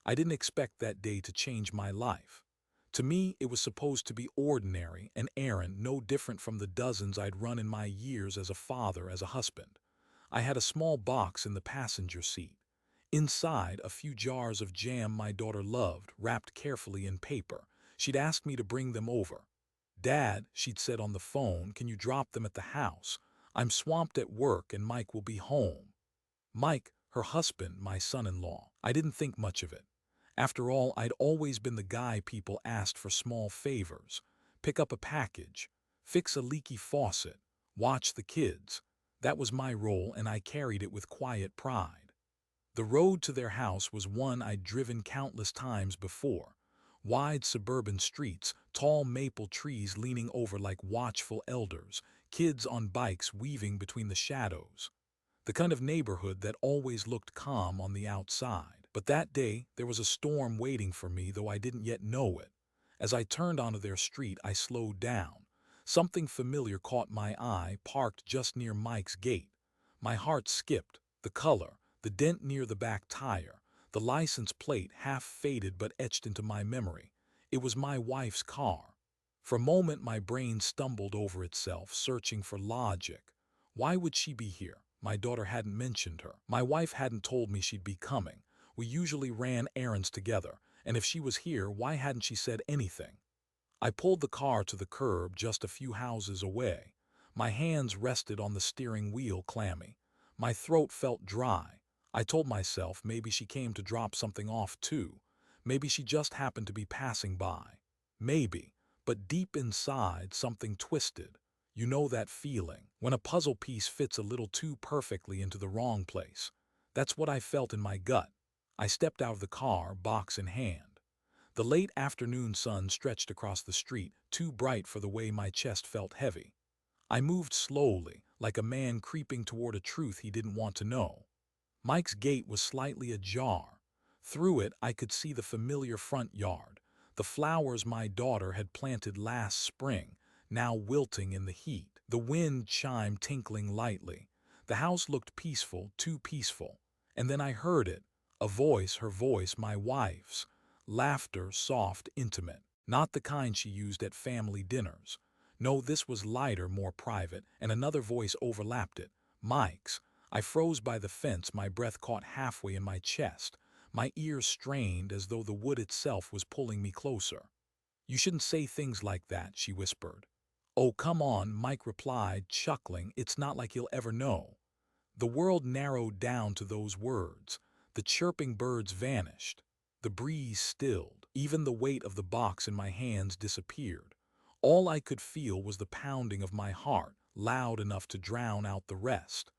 I didn't expect that day to change my life. To me, it was supposed to be ordinary, an errand no different from the dozens I'd run in my years as a father, as a husband. I had a small box in the passenger seat. Inside, a few jars of jam my daughter loved, wrapped carefully in paper. She'd asked me to bring them over. "Dad," she'd said on the phone, "can you drop them at the house? I'm swamped at work and Mike will be home." Mike, her husband, my son-in-law. I didn't think much of it. After all, I'd always been the guy people asked for small favors. Pick up a package, fix a leaky faucet, watch the kids. That was my role, and I carried it with quiet pride. The road to their house was one I'd driven countless times before. Wide suburban streets, tall maple trees leaning over like watchful elders, kids on bikes weaving between the shadows. The kind of neighborhood that always looked calm on the outside. But that day, there was a storm waiting for me, though I didn't yet know it. As I turned onto their street, I slowed down. Something familiar caught my eye, parked just near Mike's gate. My heart skipped. The color, the dent near the back tire, the license plate half faded but etched into my memory. It was my wife's car. For a moment, my brain stumbled over itself, searching for logic. Why would she be here? My daughter hadn't mentioned her. My wife hadn't told me she'd be coming. We usually ran errands together, and if she was here, why hadn't she said anything? I pulled the car to the curb just a few houses away. My hands rested on the steering wheel, clammy. My throat felt dry. I told myself maybe she came to drop something off too. Maybe she just happened to be passing by. Maybe. But deep inside, something twisted. You know that feeling, when a puzzle piece fits a little too perfectly into the wrong place. That's what I felt in my gut. I stepped out of the car, box in hand. The late afternoon sun stretched across the street, too bright for the way my chest felt heavy. I moved slowly, like a man creeping toward a truth he didn't want to know. Mike's gate was slightly ajar. Through it, I could see the familiar front yard, the flowers my daughter had planted last spring, now wilting in the heat. The wind chimed tinkling lightly. The house looked peaceful, too peaceful. And then I heard it, a voice, her voice, my wife's. Laughter, soft, intimate. Not the kind she used at family dinners. No, this was lighter, more private, and another voice overlapped it. Mike's. I froze by the fence, my breath caught halfway in my chest. My ears strained as though the wood itself was pulling me closer. "You shouldn't say things like that," she whispered. "Oh, come on," Mike replied, chuckling. "It's not like he'll ever know." The world narrowed down to those words. The chirping birds vanished. The breeze stilled. Even the weight of the box in my hands disappeared. All I could feel was the pounding of my heart, loud enough to drown out the rest.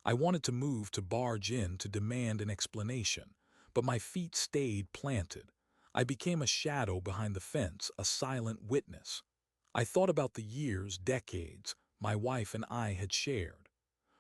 I wanted to move, to barge in, to demand an explanation, but my feet stayed planted. I became a shadow behind the fence, a silent witness. I thought about the years, decades, my wife and I had shared.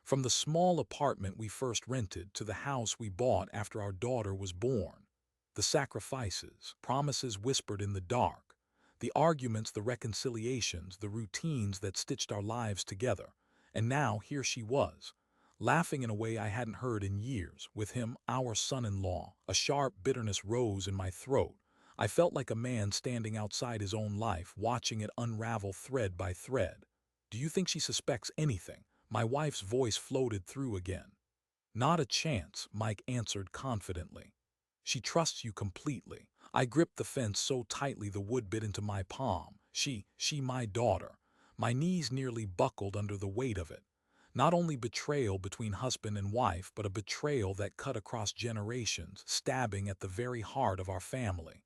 From the small apartment we first rented to the house we bought after our daughter was born. The sacrifices, promises whispered in the dark, the arguments, the reconciliations, the routines that stitched our lives together. And now here she was, laughing in a way I hadn't heard in years, with him, our son-in-law. A sharp bitterness rose in my throat. I felt like a man standing outside his own life, watching it unravel thread by thread. "Do you think she suspects anything?" My wife's voice floated through again. "Not a chance," Mike answered confidently. "She trusts you completely." I gripped the fence so tightly the wood bit into my palm. She, my daughter. My knees nearly buckled under the weight of it. Not only betrayal between husband and wife, but a betrayal that cut across generations, stabbing at the very heart of our family.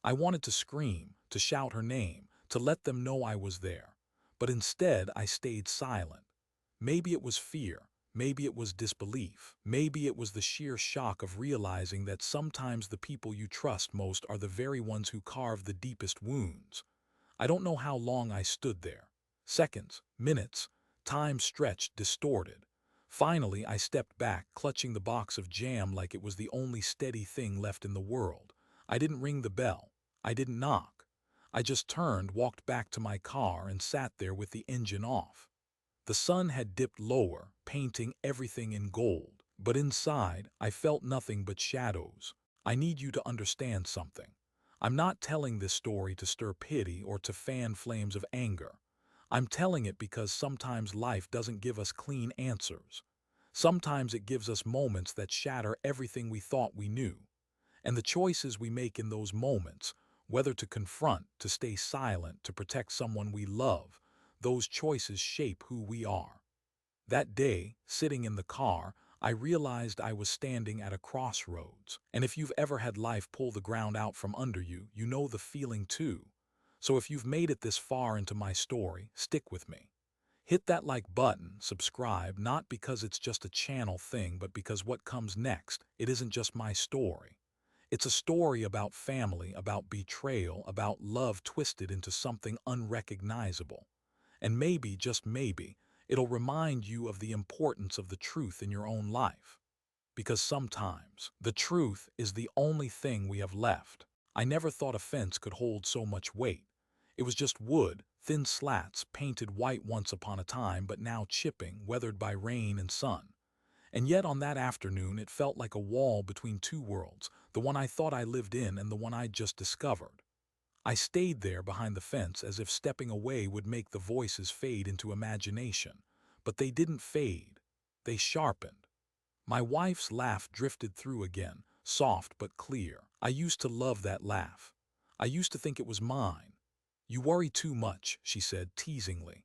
I wanted to scream, to shout her name, to let them know I was there. But instead, I stayed silent. Maybe it was fear. Maybe it was disbelief. Maybe it was the sheer shock of realizing that sometimes the people you trust most are the very ones who carve the deepest wounds. I don't know how long I stood there. Seconds, minutes, time stretched, distorted. Finally, I stepped back, clutching the box of jam like it was the only steady thing left in the world. I didn't ring the bell. I didn't knock. I just turned, walked back to my car, and sat there with the engine off. The sun had dipped lower, painting everything in gold. But inside, I felt nothing but shadows. I need you to understand something. I'm not telling this story to stir pity or to fan flames of anger. I'm telling it because sometimes life doesn't give us clean answers. Sometimes it gives us moments that shatter everything we thought we knew. And the choices we make in those moments, whether to confront, to stay silent, to protect someone we love, those choices shape who we are. That day, sitting in the car, I realized I was standing at a crossroads. And if you've ever had life pull the ground out from under you, you know the feeling too. So if you've made it this far into my story, stick with me. Hit that like button, subscribe, not because it's just a channel thing, but because what comes next, it isn't just my story. It's a story about family, about betrayal, about love twisted into something unrecognizable. And maybe, just maybe, it'll remind you of the importance of the truth in your own life. Because sometimes, the truth is the only thing we have left. I never thought a fence could hold so much weight. It was just wood, thin slats, painted white once upon a time, but now chipping, weathered by rain and sun. And yet on that afternoon it felt like a wall between two worlds, the one I thought I lived in and the one I'd just discovered. I stayed there behind the fence as if stepping away would make the voices fade into imagination. But they didn't fade. They sharpened. My wife's laugh drifted through again, soft but clear. I used to love that laugh. I used to think it was mine. "You worry too much," she said teasingly.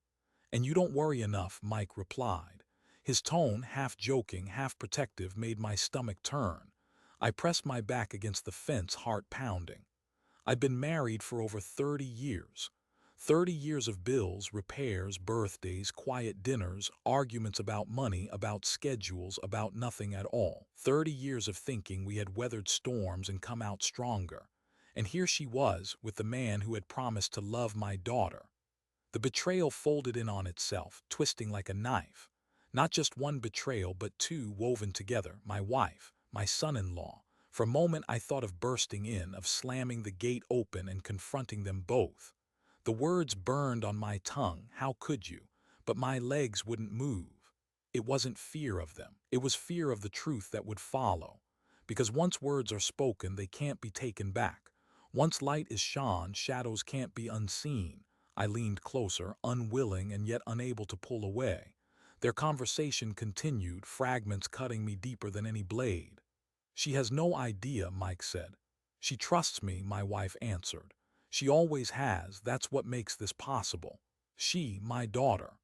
"And you don't worry enough," Mike replied. His tone, half joking, half protective, made my stomach turn. I pressed my back against the fence, heart pounding. I'd been married for over 30 years. 30 years of bills, repairs, birthdays, quiet dinners, arguments about money, about schedules, about nothing at all. 30 years of thinking we had weathered storms and come out stronger. And here she was, with the man who had promised to love my daughter. The betrayal folded in on itself, twisting like a knife. Not just one betrayal, but two woven together, my wife, my son-in-law. For a moment I thought of bursting in, of slamming the gate open and confronting them both. The words burned on my tongue, how could you? But my legs wouldn't move. It wasn't fear of them, it was fear of the truth that would follow. Because once words are spoken, they can't be taken back. Once light is shone, shadows can't be unseen. I leaned closer, unwilling and yet unable to pull away. Their conversation continued, fragments cutting me deeper than any blade. "She has no idea," Mike said. "She trusts me," my wife answered. "She always has, that's what makes this possible. She, my daughter."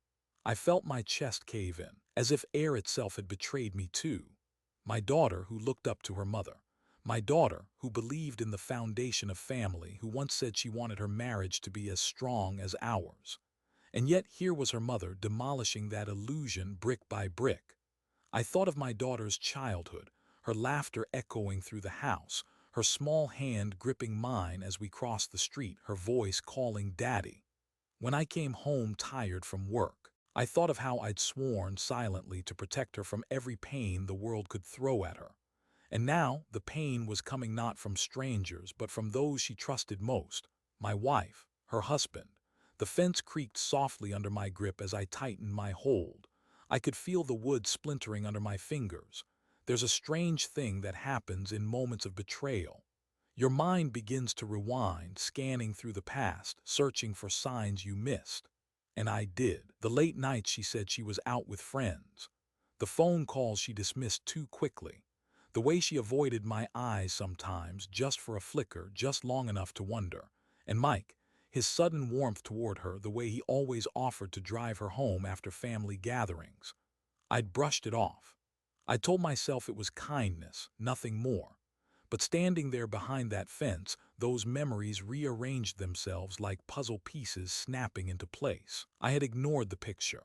I felt my chest cave in, as if air itself had betrayed me too. My daughter who looked up to her mother. My daughter who believed in the foundation of family, who once said she wanted her marriage to be as strong as ours. And yet here was her mother demolishing that illusion brick by brick. I thought of my daughter's childhood, her laughter echoing through the house, her small hand gripping mine as we crossed the street, her voice calling Daddy. When I came home tired from work, I thought of how I'd sworn silently to protect her from every pain the world could throw at her. And now the pain was coming not from strangers, but from those she trusted most, my wife, her husband. The fence creaked softly under my grip as I tightened my hold. I could feel the wood splintering under my fingers. There's a strange thing that happens in moments of betrayal. Your mind begins to rewind, scanning through the past, searching for signs you missed. And I did. The late nights she said she was out with friends. The phone calls she dismissed too quickly. The way she avoided my eyes sometimes, just for a flicker, just long enough to wonder. And Mike, his sudden warmth toward her, the way he always offered to drive her home after family gatherings. I'd brushed it off. I told myself it was kindness, nothing more. But standing there behind that fence, those memories rearranged themselves like puzzle pieces snapping into place. I had ignored the picture.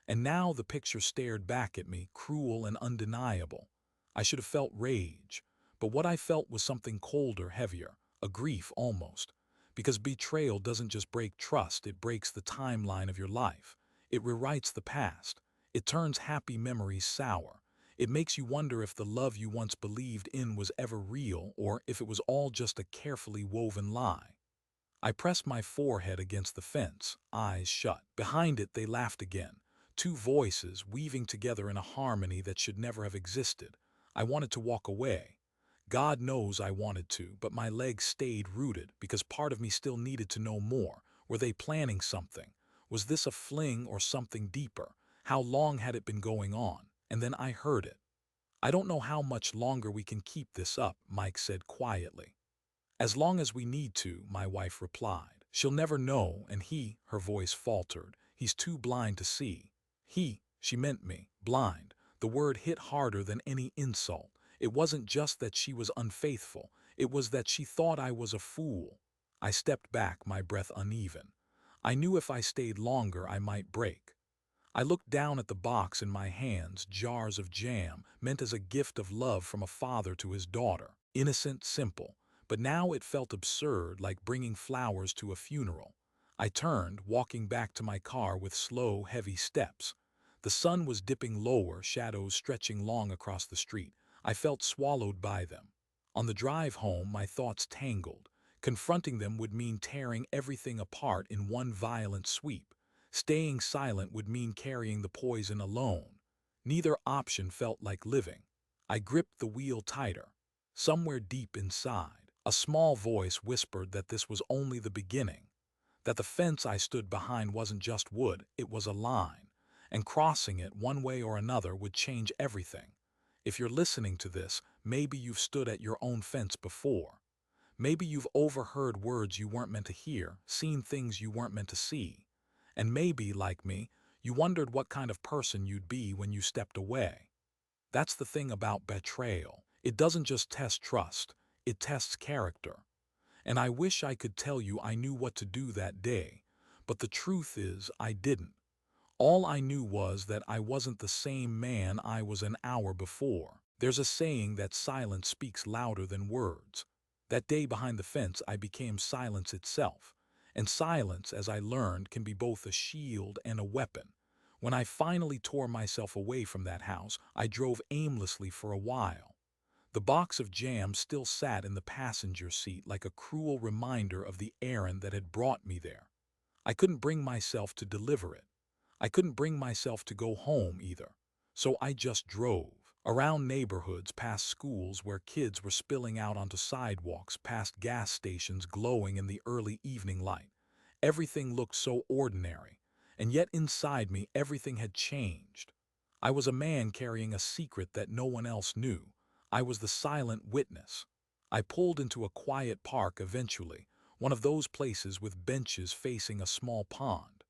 And now the picture stared back at me, cruel and undeniable. I should have felt rage. But what I felt was something colder, heavier, a grief almost. Because betrayal doesn't just break trust, it breaks the timeline of your life. It rewrites the past. It turns happy memories sour. It makes you wonder if the love you once believed in was ever real, or if it was all just a carefully woven lie. I pressed my forehead against the fence, eyes shut. Behind it they laughed again. Two voices weaving together in a harmony that should never have existed. I wanted to walk away. God knows I wanted to, but my legs stayed rooted because part of me still needed to know more. Were they planning something? Was this a fling or something deeper? How long had it been going on? And then I heard it. "I don't know how much longer we can keep this up," Mike said quietly. "As long as we need to," my wife replied. "She'll never know," and her voice faltered. "He's too blind to see." She meant me, blind. The word hit harder than any insult. It wasn't just that she was unfaithful, it was that she thought I was a fool. I stepped back, my breath uneven. I knew if I stayed longer I might break. I looked down at the box in my hands, jars of jam, meant as a gift of love from a father to his daughter. Innocent, simple. But now it felt absurd, like bringing flowers to a funeral. I turned, walking back to my car with slow, heavy steps. The sun was dipping lower, shadows stretching long across the street. I felt swallowed by them. On the drive home, my thoughts tangled. Confronting them would mean tearing everything apart in one violent sweep. Staying silent would mean carrying the poison alone. Neither option felt like living. I gripped the wheel tighter. Somewhere deep inside, a small voice whispered that this was only the beginning, that the fence I stood behind wasn't just wood, it was a line, and crossing it one way or another would change everything. If you're listening to this, maybe you've stood at your own fence before. Maybe you've overheard words you weren't meant to hear, seen things you weren't meant to see. And maybe, like me, you wondered what kind of person you'd be when you stepped away. That's the thing about betrayal. It doesn't just test trust, it tests character. And I wish I could tell you I knew what to do that day, but the truth is I didn't. All I knew was that I wasn't the same man I was an hour before. There's a saying that silence speaks louder than words. That day behind the fence I became silence itself. And silence, as I learned, can be both a shield and a weapon. When I finally tore myself away from that house, I drove aimlessly for a while. The box of jam still sat in the passenger seat like a cruel reminder of the errand that had brought me there. I couldn't bring myself to deliver it. I couldn't bring myself to go home either. So I just drove. Around neighborhoods, past schools where kids were spilling out onto sidewalks, past gas stations glowing in the early evening light. Everything looked so ordinary, and yet inside me everything had changed. I was a man carrying a secret that no one else knew. I was the silent witness. I pulled into a quiet park eventually, one of those places with benches facing a small pond.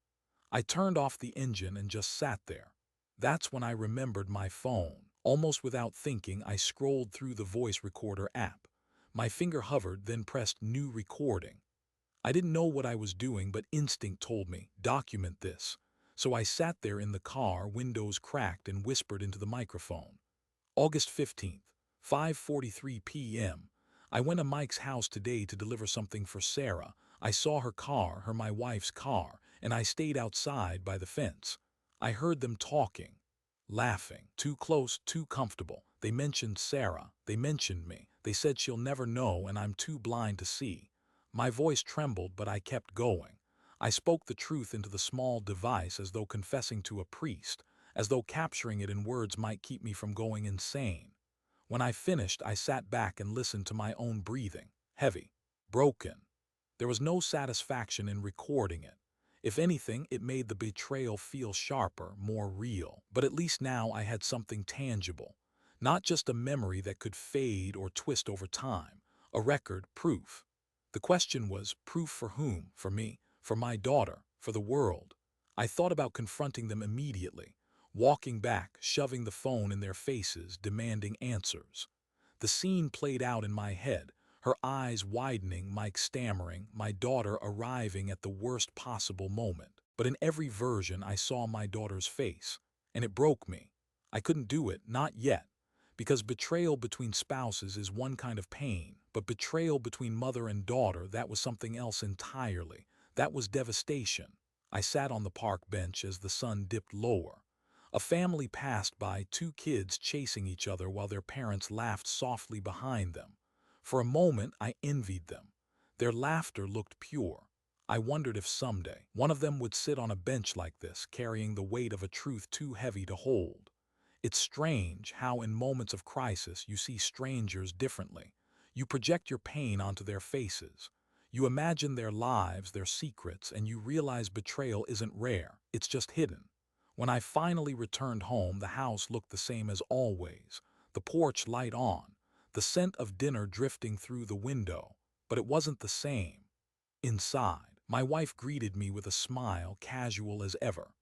I turned off the engine and just sat there. That's when I remembered my phone. Almost without thinking, I scrolled through the voice recorder app. My finger hovered, then pressed new recording. I didn't know what I was doing, but instinct told me, document this. So I sat there in the car, windows cracked, and whispered into the microphone. August 15th, 5:43 p.m. I went to Mike's house today to deliver something for Sarah. I saw her car, my wife's car, and I stayed outside by the fence. I heard them talking, laughing, too close, too comfortable. They mentioned Sarah, they mentioned me. They said she'll never know and I'm too blind to see. My voice trembled, but I kept going. I spoke the truth into the small device as though confessing to a priest, as though capturing it in words might keep me from going insane. When I finished, I sat back and listened to my own breathing, heavy, broken. There was no satisfaction in recording it. If anything, it made the betrayal feel sharper, more real. But at least now I had something tangible. Not just a memory that could fade or twist over time. A record, proof. The question was, proof for whom? For me, for my daughter, for the world. I thought about confronting them immediately, walking back, shoving the phone in their faces, demanding answers. The scene played out in my head, her eyes widening, Mike stammering, my daughter arriving at the worst possible moment. But in every version I saw my daughter's face, and it broke me. I couldn't do it, not yet. Because betrayal between spouses is one kind of pain, but betrayal between mother and daughter, that was something else entirely. That was devastation. I sat on the park bench as the sun dipped lower. A family passed by, two kids chasing each other while their parents laughed softly behind them. For a moment, I envied them. Their laughter looked pure. I wondered if someday one of them would sit on a bench like this, carrying the weight of a truth too heavy to hold. It's strange how in moments of crisis you see strangers differently. You project your pain onto their faces. You imagine their lives, their secrets, and you realize betrayal isn't rare, it's just hidden. When I finally returned home, the house looked the same as always. The porch light on, the scent of dinner drifting through the window, but it wasn't the same. Inside, my wife greeted me with a smile casual as ever.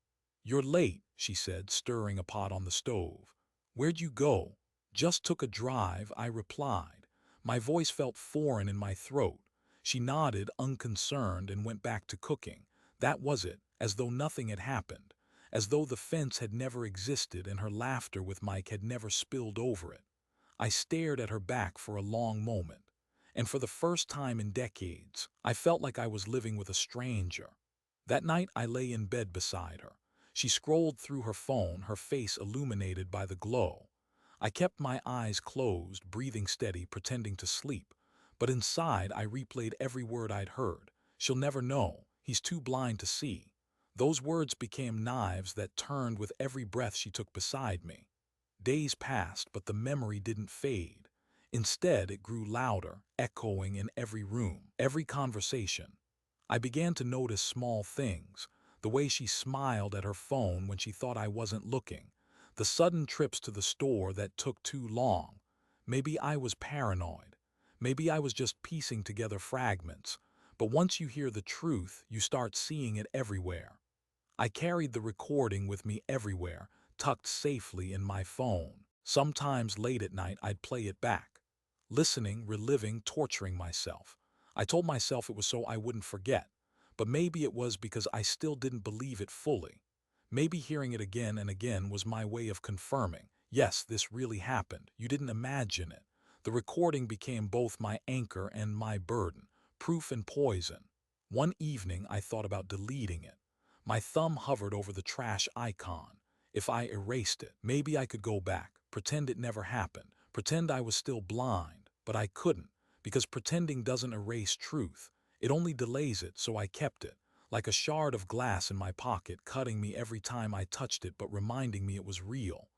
"You're late," she said, stirring a pot on the stove. "Where'd you go?" "Just took a drive," I replied. My voice felt foreign in my throat. She nodded, unconcerned, and went back to cooking. That was it, as though nothing had happened, as though the fence had never existed and her laughter with Mike had never spilled over it. I stared at her back for a long moment, and for the first time in decades, I felt like I was living with a stranger. That night I lay in bed beside her. She scrolled through her phone, her face illuminated by the glow. I kept my eyes closed, breathing steady, pretending to sleep. But inside I replayed every word I'd heard. "She'll never know. He's too blind to see." Those words became knives that turned with every breath she took beside me. Days passed, but the memory didn't fade. Instead, it grew louder, echoing in every room, every conversation. I began to notice small things, the way she smiled at her phone when she thought I wasn't looking, the sudden trips to the store that took too long. Maybe I was paranoid. Maybe I was just piecing together fragments. But once you hear the truth, you start seeing it everywhere. I carried the recording with me everywhere, tucked safely in my phone. Sometimes late at night I'd play it back, listening, reliving, torturing myself. I told myself it was so I wouldn't forget, but maybe it was because I still didn't believe it fully. Maybe hearing it again and again was my way of confirming, yes, this really happened, you didn't imagine it. The recording became both my anchor and my burden, proof and poison. One evening I thought about deleting it. My thumb hovered over the trash icon. If I erased it, maybe I could go back, pretend it never happened, pretend I was still blind. But I couldn't, because pretending doesn't erase truth. It only delays it, so I kept it, like a shard of glass in my pocket, cutting me every time I touched it but reminding me it was real.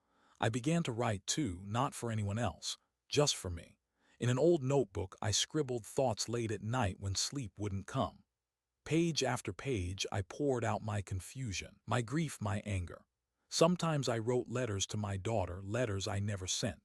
I began to write too, not for anyone else, just for me. In an old notebook, I scribbled thoughts late at night when sleep wouldn't come. Page after page, I poured out my confusion, my grief, my anger. Sometimes I wrote letters to my daughter, letters I never sent.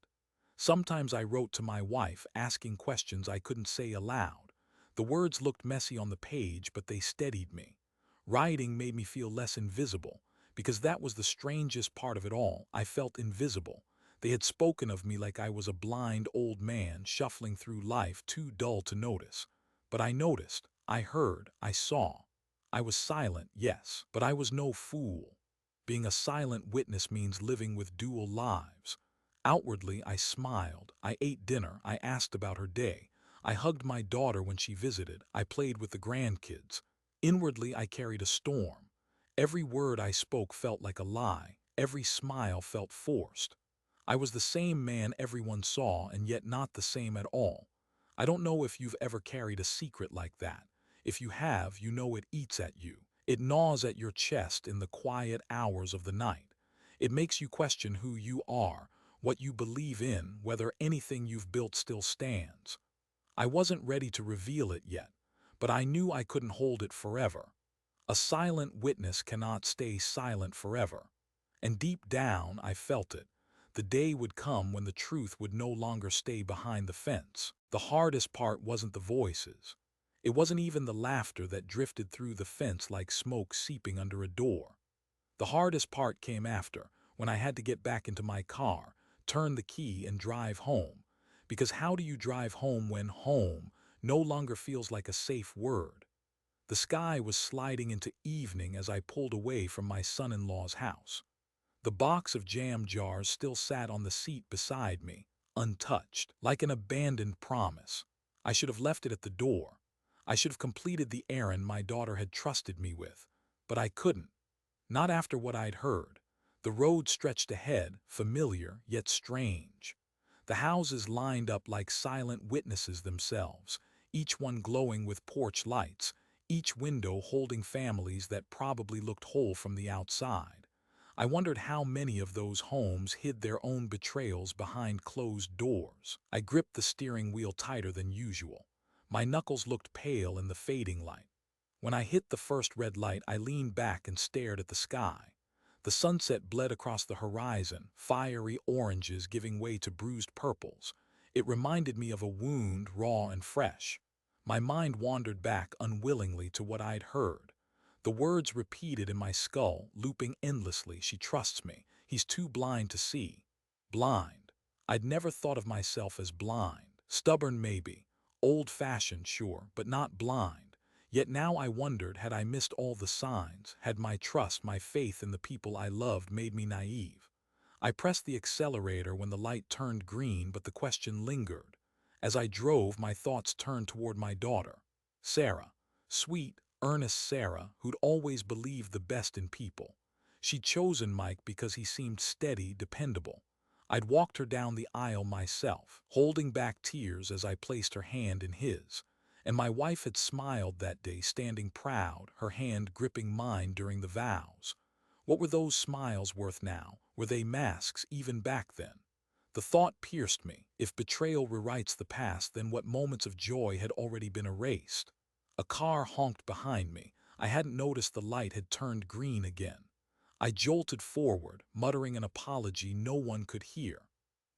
Sometimes I wrote to my wife, asking questions I couldn't say aloud. The words looked messy on the page, but they steadied me. Writing made me feel less invisible, because that was the strangest part of it all. I felt invisible. They had spoken of me like I was a blind old man shuffling through life, too dull to notice. But I noticed. I heard, I saw. I was silent, yes, but I was no fool. Being a silent witness means living with dual lives. Outwardly, I smiled, I ate dinner, I asked about her day, I hugged my daughter when she visited, I played with the grandkids. Inwardly, I carried a storm. Every word I spoke felt like a lie, every smile felt forced. I was the same man everyone saw, and yet not the same at all. I don't know if you've ever carried a secret like that. If you have, you know it eats at you. It gnaws at your chest in the quiet hours of the night. It makes you question who you are, what you believe in, whether anything you've built still stands. I wasn't ready to reveal it yet, but I knew I couldn't hold it forever. A silent witness cannot stay silent forever. And deep down, I felt it. The day would come when the truth would no longer stay behind the fence. The hardest part wasn't the voices. It wasn't even the laughter that drifted through the fence like smoke seeping under a door. The hardest part came after, when I had to get back into my car, turn the key and drive home. Because how do you drive home when home no longer feels like a safe word? The sky was sliding into evening as I pulled away from my son-in-law's house. The box of jam jars still sat on the seat beside me, untouched, like an abandoned promise. I should have left it at the door. I should have completed the errand my daughter had trusted me with. But I couldn't. Not after what I'd heard. The road stretched ahead, familiar yet strange. The houses lined up like silent witnesses themselves, each one glowing with porch lights, each window holding families that probably looked whole from the outside. I wondered how many of those homes hid their own betrayals behind closed doors. I gripped the steering wheel tighter than usual. My knuckles looked pale in the fading light. When I hit the first red light, I leaned back and stared at the sky. The sunset bled across the horizon, fiery oranges giving way to bruised purples. It reminded me of a wound, raw and fresh. My mind wandered back unwillingly to what I'd heard. The words repeated in my skull, looping endlessly. She trusts me. He's too blind to see. Blind. I'd never thought of myself as blind. Stubborn maybe. Old-fashioned, sure, but not blind. Yet now I wondered, had I missed all the signs? Had my trust, my faith in the people I loved made me naive? I pressed the accelerator when the light turned green, but the question lingered. As I drove, my thoughts turned toward my daughter, Sarah. Sweet, earnest Sarah, who'd always believed the best in people. She'd chosen Mike because he seemed steady, dependable. I'd walked her down the aisle myself, holding back tears as I placed her hand in his. And my wife had smiled that day, standing proud, her hand gripping mine during the vows. What were those smiles worth now? Were they masks even back then? The thought pierced me. If betrayal rewrites the past, then what moments of joy had already been erased? A car honked behind me. I hadn't noticed the light had turned green again. I jolted forward, muttering an apology no one could hear.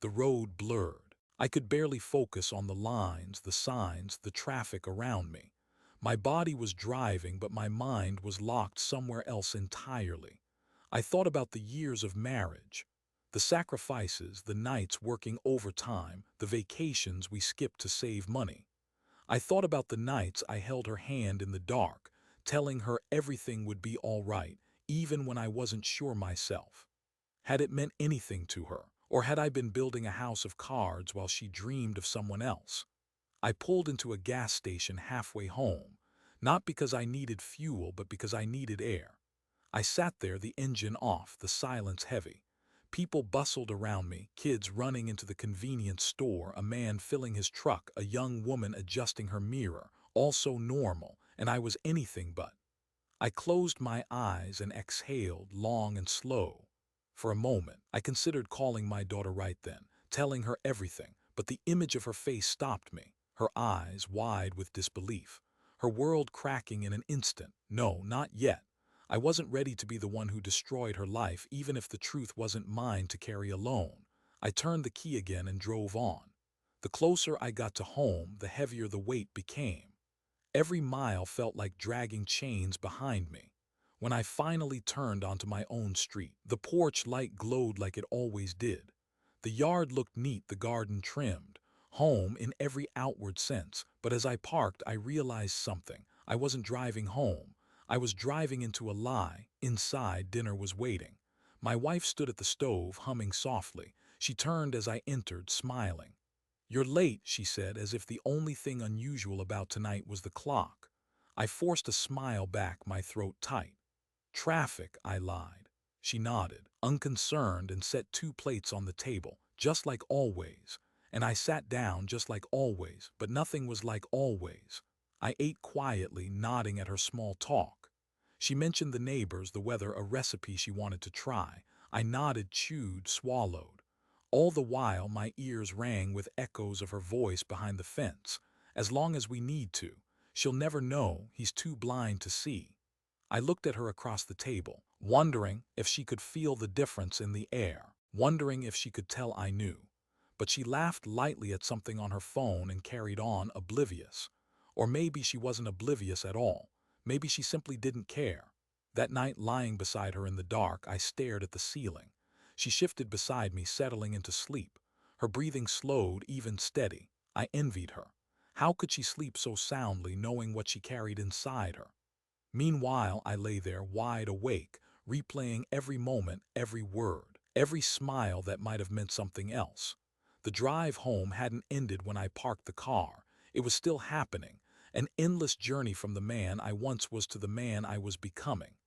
The road blurred. I could barely focus on the lines, the signs, the traffic around me. My body was driving, but my mind was locked somewhere else entirely. I thought about the years of marriage, the sacrifices, the nights working overtime, the vacations we skipped to save money. I thought about the nights I held her hand in the dark, telling her everything would be all right, even when I wasn't sure myself. Had it meant anything to her, or had I been building a house of cards while she dreamed of someone else? I pulled into a gas station halfway home, not because I needed fuel, but because I needed air. I sat there, the engine off, the silence heavy. People bustled around me, kids running into the convenience store, a man filling his truck, a young woman adjusting her mirror, all so normal, and I was anything but. I closed my eyes and exhaled, long and slow. For a moment, I considered calling my daughter right then, telling her everything, but the image of her face stopped me, her eyes wide with disbelief, her world cracking in an instant. No, not yet. I wasn't ready to be the one who destroyed her life, even if the truth wasn't mine to carry alone. I turned the key again and drove on. The closer I got to home, the heavier the weight became. Every mile felt like dragging chains behind me. When I finally turned onto my own street, the porch light glowed like it always did. The yard looked neat, the garden trimmed. Home in every outward sense, but as I parked, I realized something. I wasn't driving home. I was driving into a lie. Inside, dinner was waiting. My wife stood at the stove, humming softly. She turned as I entered, smiling. "You're late," she said, as if the only thing unusual about tonight was the clock. I forced a smile back, my throat tight. "Traffic," I lied. She nodded, unconcerned, and set two plates on the table, just like always. And I sat down just like always, but nothing was like always. I ate quietly, nodding at her small talk. She mentioned the neighbors, the weather, a recipe she wanted to try. I nodded, chewed, swallowed. All the while, my ears rang with echoes of her voice behind the fence. "As long as we need to. She'll never know, he's too blind to see." I looked at her across the table, wondering if she could feel the difference in the air, wondering if she could tell I knew. But she laughed lightly at something on her phone and carried on, oblivious. Or maybe she wasn't oblivious at all. Maybe she simply didn't care. That night, lying beside her in the dark, I stared at the ceiling. She shifted beside me, settling into sleep. Her breathing slowed, even steady. I envied her. How could she sleep so soundly, knowing what she carried inside her? Meanwhile, I lay there, wide awake, replaying every moment, every word, every smile that might have meant something else. The drive home hadn't ended when I parked the car. It was still happening, an endless journey from the man I once was to the man I was becoming.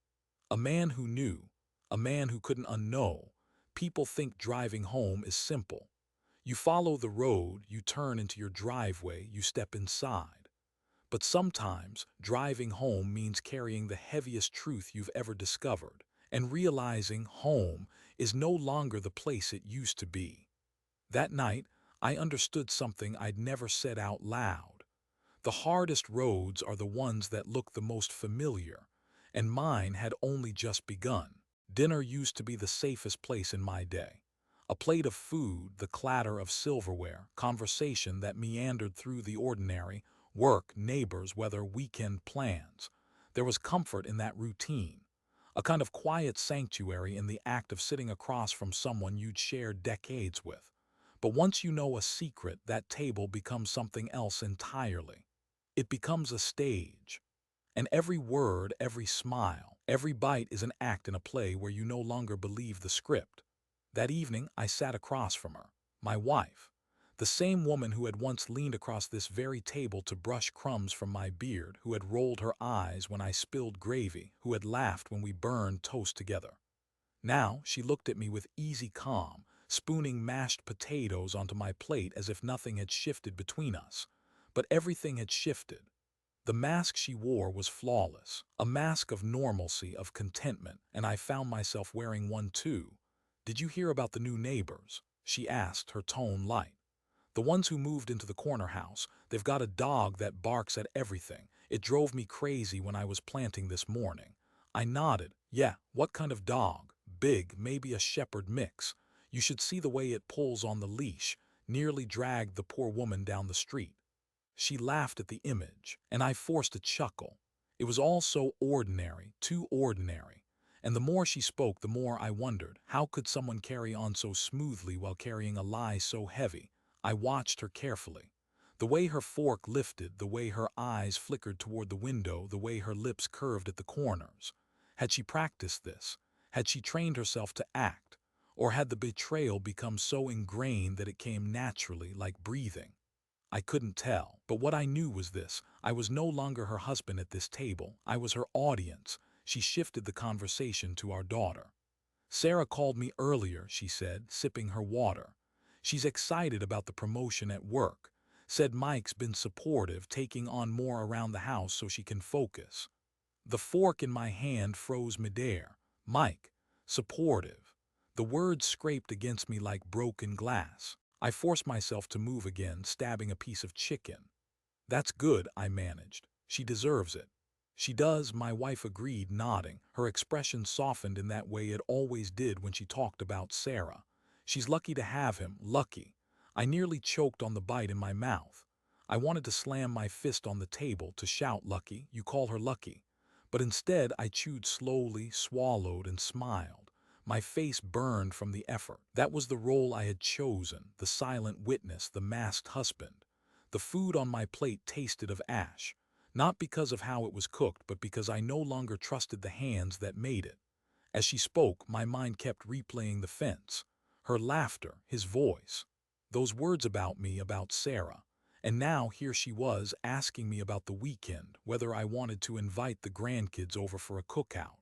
A man who knew, a man who couldn't unknow. People think driving home is simple. You follow the road, you turn into your driveway, you step inside. But sometimes, driving home means carrying the heaviest truth you've ever discovered. and realizing home is no longer the place it used to be. That night, I understood something I'd never said out loud. The hardest roads are the ones that look the most familiar, and mine had only just begun. Dinner used to be the safest place in my day. A plate of food, the clatter of silverware, conversation that meandered through the ordinary, work, neighbors, weather, weekend plans. There was comfort in that routine, a kind of quiet sanctuary in the act of sitting across from someone you'd shared decades with. But once you know a secret, that table becomes something else entirely. It becomes a stage. And every word, every smile, every bite is an act in a play where you no longer believe the script. That evening, I sat across from her, my wife, the same woman who had once leaned across this very table to brush crumbs from my beard, who had rolled her eyes when I spilled gravy, who had laughed when we burned toast together. Now she looked at me with easy calm, spooning mashed potatoes onto my plate as if nothing had shifted between us. But everything had shifted. The mask she wore was flawless, a mask of normalcy, of contentment, and I found myself wearing one too. "Did you hear about the new neighbors?" she asked, her tone light. "The ones who moved into the corner house. They've got a dog that barks at everything. It drove me crazy when I was planting this morning." I nodded. "Yeah, what kind of dog?" "Big, maybe a shepherd mix. You should see the way it pulls on the leash. Nearly dragged the poor woman down the street." She laughed at the image, and I forced a chuckle. It was all so ordinary, too ordinary. And the more she spoke, the more I wondered, how could someone carry on so smoothly while carrying a lie so heavy? I watched her carefully. The way her fork lifted, the way her eyes flickered toward the window, the way her lips curved at the corners. Had she practiced this? Had she trained herself to act? Or had the betrayal become so ingrained that it came naturally, like breathing? I couldn't tell, but what I knew was this: I was no longer her husband at this table, I was her audience. She shifted the conversation to our daughter. "Sarah called me earlier," she said, sipping her water. "She's excited about the promotion at work. Said Mike's been supportive, taking on more around the house so she can focus." The fork in my hand froze midair. Mike. Supportive. The words scraped against me like broken glass. I forced myself to move again, stabbing a piece of chicken. "That's good," I managed. "She deserves it." "She does," my wife agreed, nodding. Her expression softened in that way it always did when she talked about Sarah. "She's lucky to have him, lucky." I nearly choked on the bite in my mouth. I wanted to slam my fist on the table, to shout, "Lucky? You call her lucky?" But instead I chewed slowly, swallowed, and smiled. My face burned from the effort. That was the role I had chosen, the silent witness, the masked husband. The food on my plate tasted of ash, not because of how it was cooked, but because I no longer trusted the hands that made it. As she spoke, my mind kept replaying the fence, her laughter, his voice, those words about me, about Sarah. And now here she was asking me about the weekend, whether I wanted to invite the grandkids over for a cookout.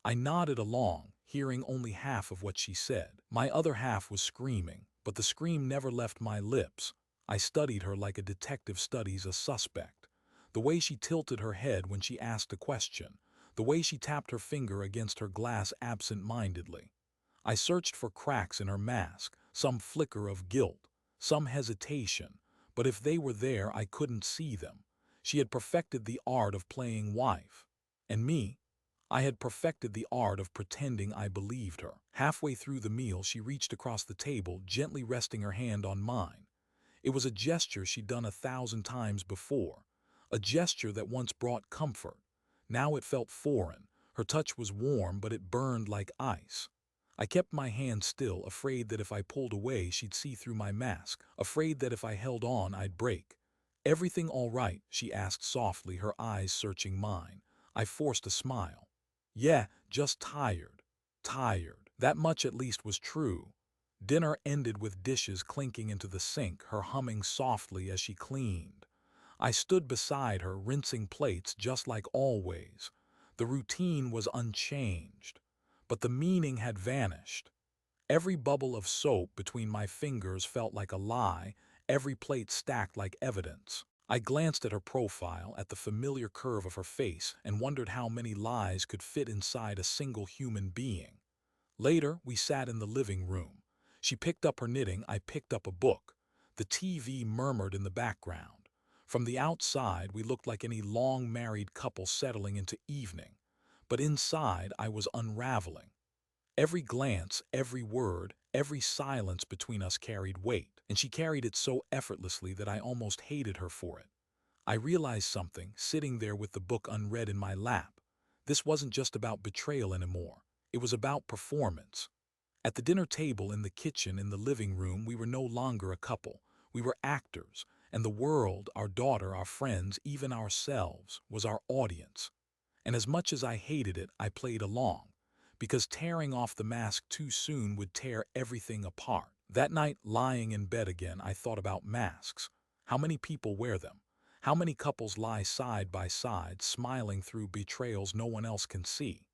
I nodded along, hearing only half of what she said. My other half was screaming, but the scream never left my lips. I studied her like a detective studies a suspect. The way she tilted her head when she asked a question, the way she tapped her finger against her glass absent-mindedly. I searched for cracks in her mask, some flicker of guilt, some hesitation, but if they were there, I couldn't see them. She had perfected the art of playing wife. And me? I had perfected the art of pretending I believed her. Halfway through the meal, she reached across the table, gently resting her hand on mine. It was a gesture she'd done 1,000 times before, a gesture that once brought comfort. Now it felt foreign. Her touch was warm, but it burned like ice. I kept my hand still, afraid that if I pulled away, she'd see through my mask, afraid that if I held on, I'd break. "Everything all right?" she asked softly, her eyes searching mine. I forced a smile. "Yeah, just tired." Tired. That much at least was true. Dinner ended with dishes clinking into the sink, her humming softly as she cleaned. I stood beside her, rinsing plates just like always. The routine was unchanged, but the meaning had vanished. Every bubble of soap between my fingers felt like a lie, every plate stacked like evidence. I glanced at her profile, at the familiar curve of her face, and wondered how many lies could fit inside a single human being. Later, we sat in the living room. She picked up her knitting, I picked up a book. The TV murmured in the background. From the outside, we looked like any long-married couple settling into evening. But inside, I was unraveling. Every glance, every word, every silence between us carried weight, and she carried it so effortlessly that I almost hated her for it. I realized something, sitting there with the book unread in my lap. This wasn't just about betrayal anymore. It was about performance. At the dinner table, in the kitchen, in the living room, we were no longer a couple. We were actors, and the world, our daughter, our friends, even ourselves, was our audience. And as much as I hated it, I played along, because tearing off the mask too soon would tear everything apart. That night, lying in bed again, I thought about masks. How many people wear them? How many couples lie side by side, smiling through betrayals no one else can see?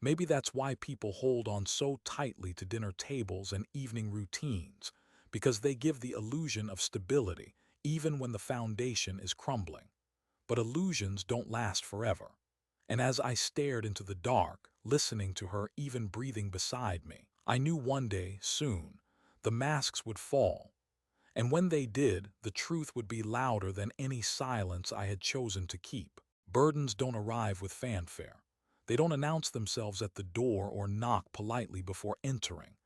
Maybe that's why people hold on so tightly to dinner tables and evening routines, because they give the illusion of stability, even when the foundation is crumbling. But illusions don't last forever. And as I stared into the dark, listening to her, even breathing beside me, I knew one day, soon, the masks would fall. And when they did, the truth would be louder than any silence I had chosen to keep. Burdens don't arrive with fanfare. They don't announce themselves at the door or knock politely before entering.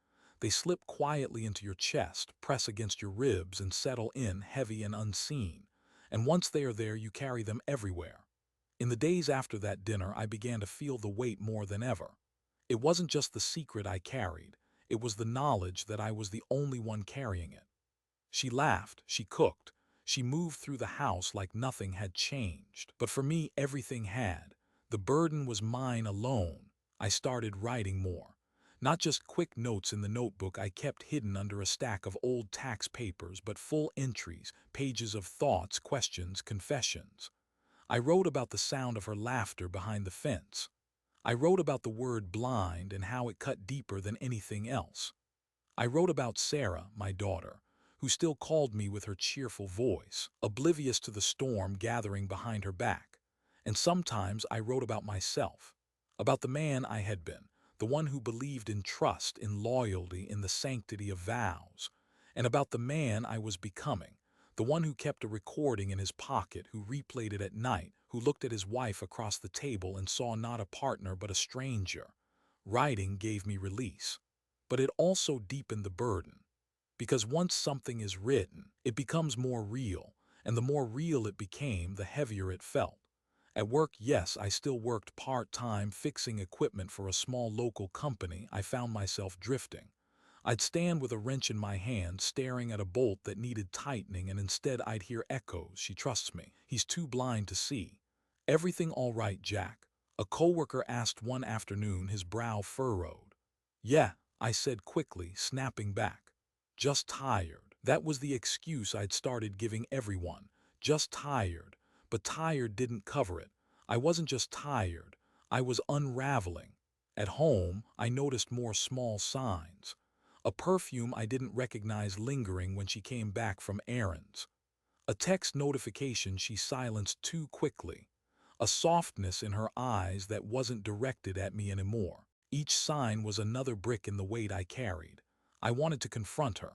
They slip quietly into your chest, press against your ribs, and settle in, heavy and unseen. And once they are there, you carry them everywhere. In the days after that dinner, I began to feel the weight more than ever. It wasn't just the secret I carried. It was the knowledge that I was the only one carrying it. She laughed, she cooked, she moved through the house like nothing had changed. But for me, everything had. The burden was mine alone. I started writing more. Not just quick notes in the notebook I kept hidden under a stack of old tax papers, but full entries, pages of thoughts, questions, confessions. I wrote about the sound of her laughter behind the fence. I wrote about the word blind and how it cut deeper than anything else. I wrote about Sarah, my daughter, who still called me with her cheerful voice, oblivious to the storm gathering behind her back. And sometimes I wrote about myself, about the man I had been, the one who believed in trust, in loyalty, in the sanctity of vows, and about the man I was becoming, the one who kept a recording in his pocket, who replayed it at night, who looked at his wife across the table and saw not a partner but a stranger. Writing gave me release. But it also deepened the burden. Because once something is written, it becomes more real, and the more real it became, the heavier it felt. At work, yes, I still worked part-time fixing equipment for a small local company. I found myself drifting. I'd stand with a wrench in my hand, staring at a bolt that needed tightening, and instead I'd hear echoes. She trusts me. He's too blind to see. Everything all right, Jack? A coworker asked one afternoon, his brow furrowed. Yeah, I said quickly, snapping back. Just tired. That was the excuse I'd started giving everyone. Just tired. But tired didn't cover it. I wasn't just tired. I was unraveling. At home, I noticed more small signs. A perfume I didn't recognize lingering when she came back from errands. A text notification she silenced too quickly. A softness in her eyes that wasn't directed at me anymore. Each sign was another brick in the weight I carried. I wanted to confront her.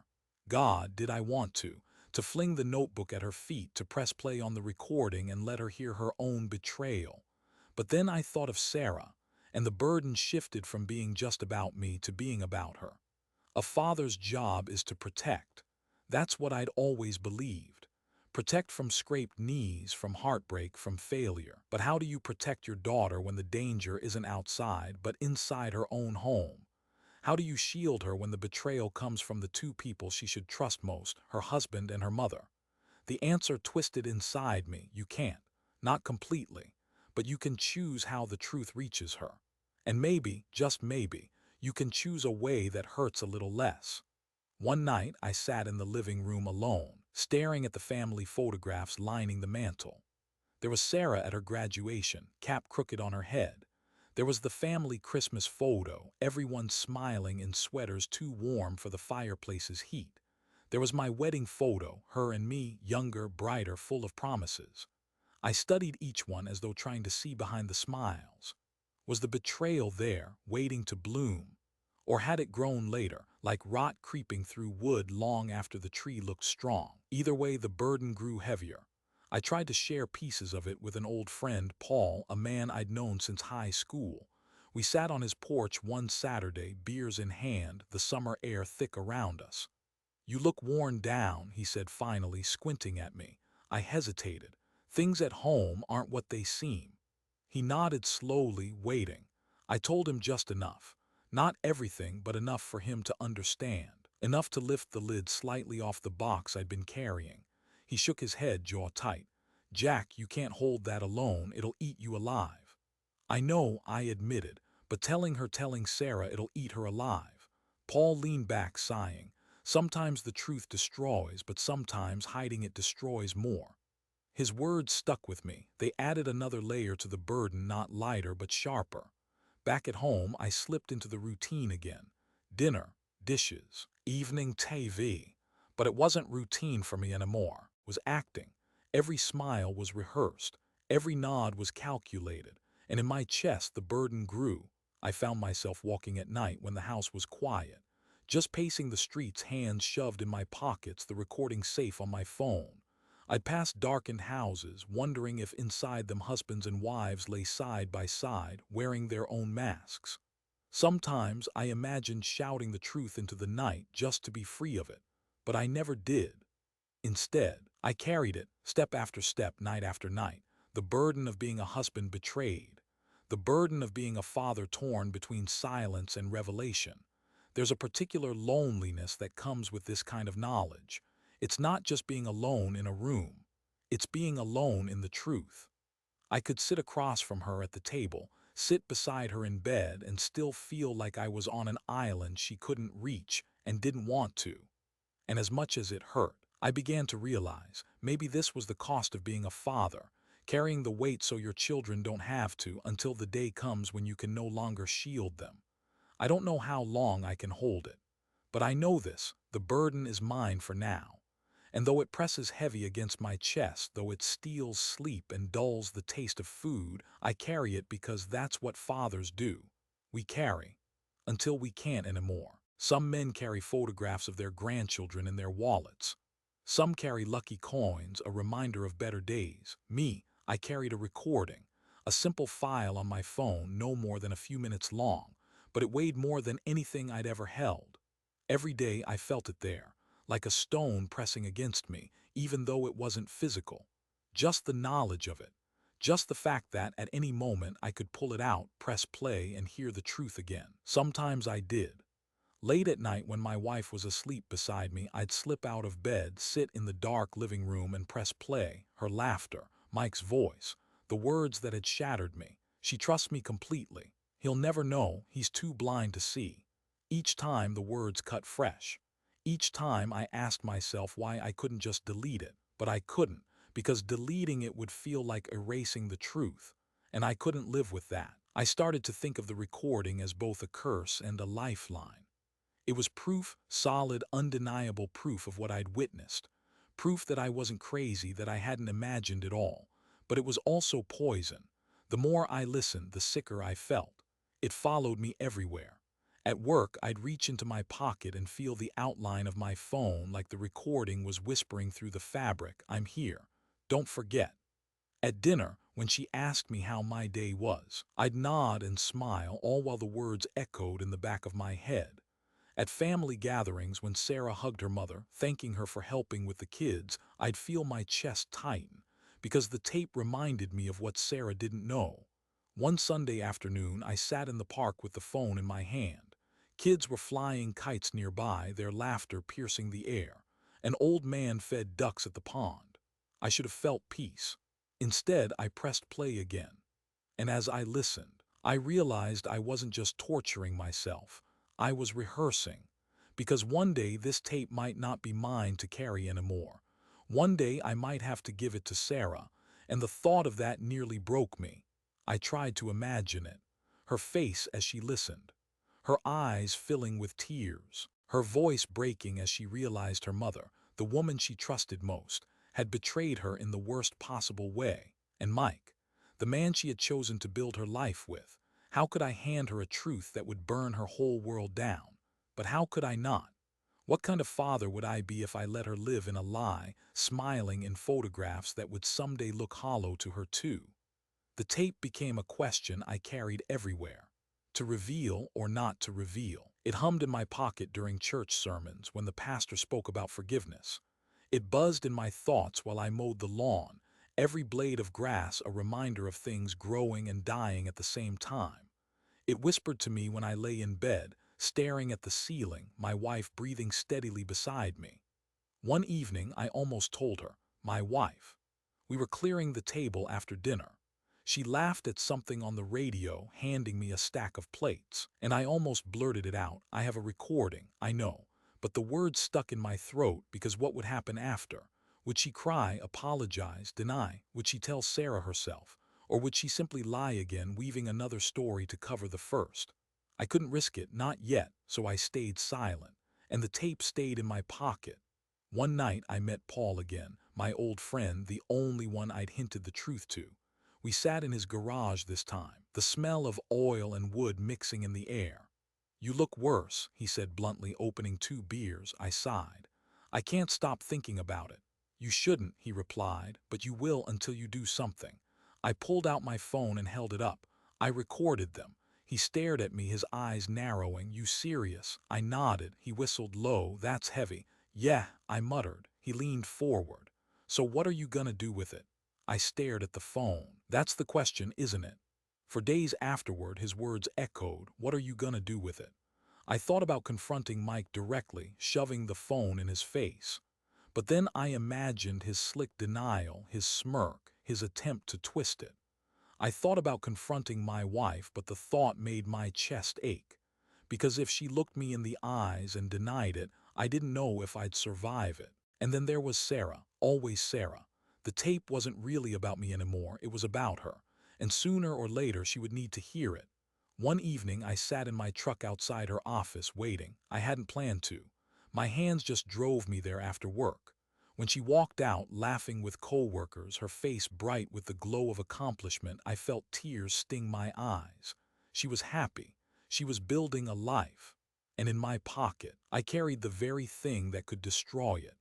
God, did I want to fling the notebook at her feet, to press play on the recording and let her hear her own betrayal. But then I thought of Sarah, and the burden shifted from being just about me to being about her. A father's job is to protect. That's what I'd always believed. Protect from scraped knees, from heartbreak, from failure. But how do you protect your daughter when the danger isn't outside, but inside her own home? How do you shield her when the betrayal comes from the two people she should trust most, her husband and her mother? The answer twisted inside me: you can't. Not completely. But you can choose how the truth reaches her. And maybe, just maybe, you can choose a way that hurts a little less. One night, I sat in the living room alone, staring at the family photographs lining the mantel. There was Sarah at her graduation, cap crooked on her head. There was the family Christmas photo, everyone smiling in sweaters too warm for the fireplace's heat. There was my wedding photo, her and me, younger, brighter, full of promises. I studied each one as though trying to see behind the smiles. Was the betrayal there, waiting to bloom? Or had it grown later, like rot creeping through wood long after the tree looked strong? Either way, the burden grew heavier. I tried to share pieces of it with an old friend, Paul, a man I'd known since high school. We sat on his porch one Saturday, beers in hand, the summer air thick around us. "You look worn down," he said finally, squinting at me. I hesitated. "Things at home aren't what they seem." He nodded slowly, waiting. I told him just enough. Not everything, but enough for him to understand. Enough to lift the lid slightly off the box I'd been carrying. He shook his head, jaw tight. "Jack, you can't hold that alone. It'll eat you alive." "I know," I admitted, "but telling Sarah it'll eat her alive." Paul leaned back, sighing. "Sometimes the truth destroys, but sometimes hiding it destroys more." His words stuck with me. They added another layer to the burden, not lighter but sharper. Back at home, I slipped into the routine again. Dinner, dishes, evening TV. But it wasn't routine for me anymore. It was acting. Every smile was rehearsed. Every nod was calculated. And in my chest, the burden grew. I found myself walking at night when the house was quiet. Just pacing the streets, hands shoved in my pockets, the recording safe on my phone. I'd pass darkened houses, wondering if inside them husbands and wives lay side by side, wearing their own masks. Sometimes I imagined shouting the truth into the night just to be free of it, but I never did. Instead, I carried it, step after step, night after night, the burden of being a husband betrayed, the burden of being a father torn between silence and revelation. There's a particular loneliness that comes with this kind of knowledge. It's not just being alone in a room. It's being alone in the truth. I could sit across from her at the table, sit beside her in bed, and still feel like I was on an island she couldn't reach and didn't want to. And as much as it hurt, I began to realize maybe this was the cost of being a father, carrying the weight so your children don't have to until the day comes when you can no longer shield them. I don't know how long I can hold it, but I know this, the burden is mine for now. And though it presses heavy against my chest, though it steals sleep and dulls the taste of food, I carry it because that's what fathers do. We carry, until we can't anymore. Some men carry photographs of their grandchildren in their wallets. Some carry lucky coins, a reminder of better days. Me, I carried a recording, a simple file on my phone, no more than a few minutes long, but it weighed more than anything I'd ever held. Every day I felt it there, like a stone pressing against me, even though it wasn't physical. Just the knowledge of it. Just the fact that at any moment I could pull it out, press play, and hear the truth again. Sometimes I did. Late at night when my wife was asleep beside me, I'd slip out of bed, sit in the dark living room and press play. Her laughter, Mike's voice, the words that had shattered me. "She trusts me completely. He'll never know, he's too blind to see." Each time the words cut fresh. Each time I asked myself why I couldn't just delete it, but I couldn't, because deleting it would feel like erasing the truth, and I couldn't live with that. I started to think of the recording as both a curse and a lifeline. It was proof, solid, undeniable proof of what I'd witnessed. Proof that I wasn't crazy, that I hadn't imagined it all. But it was also poison. The more I listened, the sicker I felt. It followed me everywhere. At work, I'd reach into my pocket and feel the outline of my phone like the recording was whispering through the fabric, "I'm here. Don't forget." At dinner, when she asked me how my day was, I'd nod and smile, all while the words echoed in the back of my head. At family gatherings, when Sarah hugged her mother, thanking her for helping with the kids, I'd feel my chest tighten, because the tape reminded me of what Sarah didn't know. One Sunday afternoon, I sat in the park with the phone in my hand. Kids were flying kites nearby, their laughter piercing the air. An old man fed ducks at the pond. I should have felt peace. Instead, I pressed play again. And as I listened, I realized I wasn't just torturing myself. I was rehearsing. Because one day this tape might not be mine to carry anymore. One day I might have to give it to Sarah, and the thought of that nearly broke me. I tried to imagine it. Her face as she listened. Her eyes filling with tears. her voice breaking as she realized her mother, the woman she trusted most, had betrayed her in the worst possible way. And Mike, the man she had chosen to build her life with, how could I hand her a truth that would burn her whole world down? But how could I not? What kind of father would I be if I let her live in a lie, smiling in photographs that would someday look hollow to her too? The tape became a question I carried everywhere. To reveal or not to reveal. It hummed in my pocket during church sermons when the pastor spoke about forgiveness. It buzzed in my thoughts while I mowed the lawn, every blade of grass a reminder of things growing and dying at the same time. It whispered to me when I lay in bed, staring at the ceiling, my wife breathing steadily beside me. One evening I almost told her, my wife. We were clearing the table after dinner. She laughed at something on the radio, handing me a stack of plates, and I almost blurted it out. I have a recording, I know, but the words stuck in my throat because what would happen after? Would she cry, apologize, deny? Would she tell Sarah herself? Or would she simply lie again, weaving another story to cover the first? I couldn't risk it, not yet, so I stayed silent, and the tape stayed in my pocket. One night I met Paul again, my old friend, the only one I'd hinted the truth to. We sat in his garage this time, the smell of oil and wood mixing in the air. "You look worse," he said bluntly, opening 2 beers. I sighed. "I can't stop thinking about it." "You shouldn't," he replied, "but you will until you do something." I pulled out my phone and held it up. I recorded them. He stared at me, his eyes narrowing. "You serious?" I nodded. He whistled low. "That's heavy." "Yeah," I muttered. He leaned forward. "So what are you gonna do with it?" I stared at the phone. "That's the question, isn't it?" For days afterward, his words echoed, "What are you gonna do with it?" I thought about confronting Mike directly, shoving the phone in his face. But then I imagined his slick denial, his smirk, his attempt to twist it. I thought about confronting my wife, but the thought made my chest ache. Because if she looked me in the eyes and denied it, I didn't know if I'd survive it. And then there was Sarah, always Sarah. The tape wasn't really about me anymore, it was about her. And sooner or later she would need to hear it. One evening I sat in my truck outside her office waiting. I hadn't planned to. My hands just drove me there after work. When she walked out, laughing with coworkers, her face bright with the glow of accomplishment, I felt tears sting my eyes. She was happy. She was building a life. And in my pocket, I carried the very thing that could destroy it.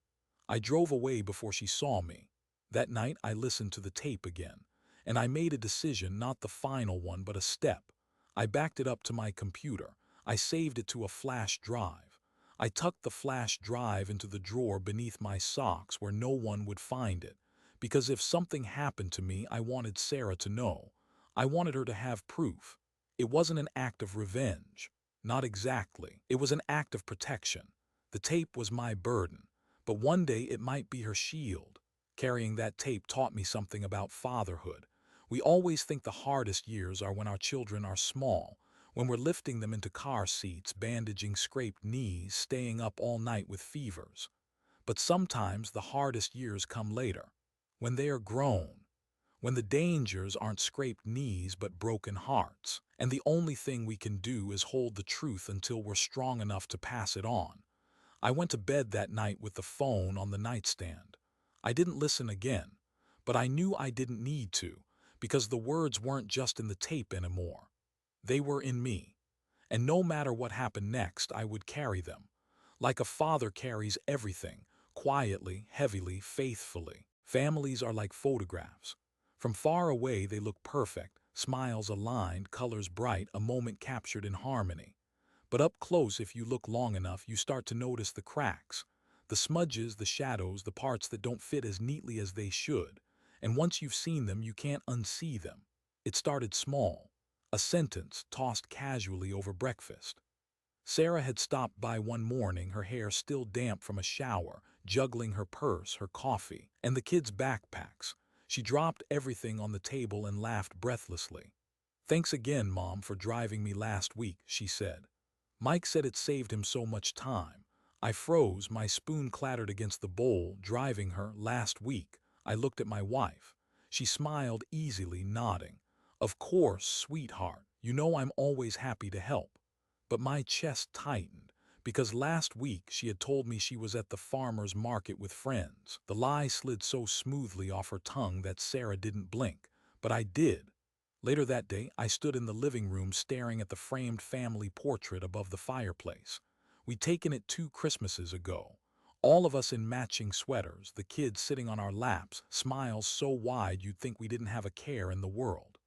I drove away before she saw me. That night I listened to the tape again, and I made a decision, not the final one, but a step. I backed it up to my computer. I saved it to a flash drive. I tucked the flash drive into the drawer beneath my socks where no one would find it. Because if something happened to me, I wanted Sarah to know. I wanted her to have proof. It wasn't an act of revenge. Not exactly. It was an act of protection. The tape was my burden, but one day it might be her shield. Carrying that tape taught me something about fatherhood. We always think the hardest years are when our children are small, when we're lifting them into car seats, bandaging scraped knees, staying up all night with fevers. But sometimes the hardest years come later, when they are grown, when the dangers aren't scraped knees but broken hearts, and the only thing we can do is hold the truth until we're strong enough to pass it on. I went to bed that night with the phone on the nightstand. I didn't listen again, but I knew I didn't need to, because the words weren't just in the tape anymore. They were in me. And no matter what happened next, I would carry them. Like a father carries everything, quietly, heavily, faithfully. Families are like photographs. From far away they look perfect, smiles aligned, colors bright, a moment captured in harmony. But up close, if you look long enough, you start to notice the cracks, the smudges, the shadows, the parts that don't fit as neatly as they should. And once you've seen them, you can't unsee them. It started small. A sentence tossed casually over breakfast. Sarah had stopped by one morning, her hair still damp from a shower, juggling her purse, her coffee, and the kids' backpacks. She dropped everything on the table and laughed breathlessly. "Thanks again, Mom, for driving me last week," she said. Mike said it saved him so much time. I froze, my spoon clattered against the bowl. "Driving her last week." I looked at my wife. She smiled easily, nodding. "Of course, sweetheart. You know I'm always happy to help." But my chest tightened, because last week she had told me she was at the farmer's market with friends. The lie slid so smoothly off her tongue that Sarah didn't blink, but I did. Later that day, I stood in the living room staring at the framed family portrait above the fireplace. We'd taken it 2 Christmases ago. All of us in matching sweaters, the kids sitting on our laps, smiles so wide you'd think we didn't have a care in the world.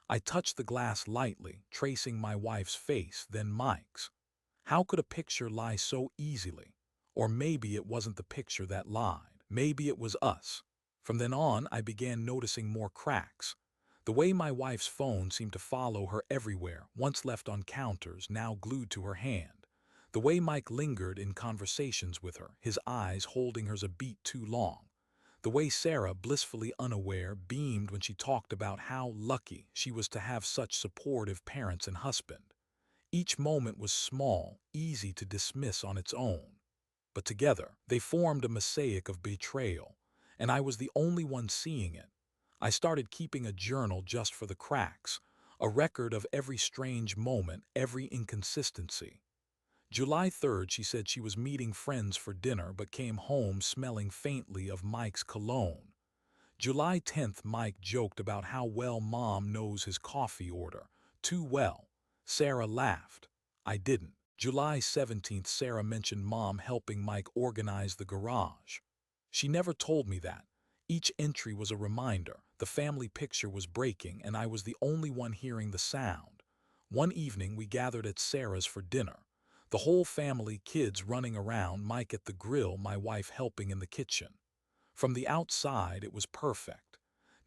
I touched the glass lightly, tracing my wife's face, then Mike's. How could a picture lie so easily? Or maybe it wasn't the picture that lied. Maybe it was us. From then on, I began noticing more cracks. The way my wife's phone seemed to follow her everywhere, once left on counters, now glued to her hand. The way Mike lingered in conversations with her, his eyes holding hers a beat too long. The way Sarah, blissfully unaware, beamed when she talked about how lucky she was to have such supportive parents and husband. Each moment was small, easy to dismiss on its own. But together, they formed a mosaic of betrayal, and I was the only one seeing it. I started keeping a journal just for the cracks, a record of every strange moment, every inconsistency. July 3rd, she said she was meeting friends for dinner but came home smelling faintly of Mike's cologne. July 10th, Mike joked about how well Mom knows his coffee order. Too well. Sarah laughed. I didn't. July 17th, Sarah mentioned Mom helping Mike organize the garage. She never told me that. Each entry was a reminder. The family picture was breaking, and I was the only one hearing the sound. One evening, we gathered at Sarah's for dinner. The whole family, kids running around, Mike at the grill, my wife helping in the kitchen. From the outside, it was perfect.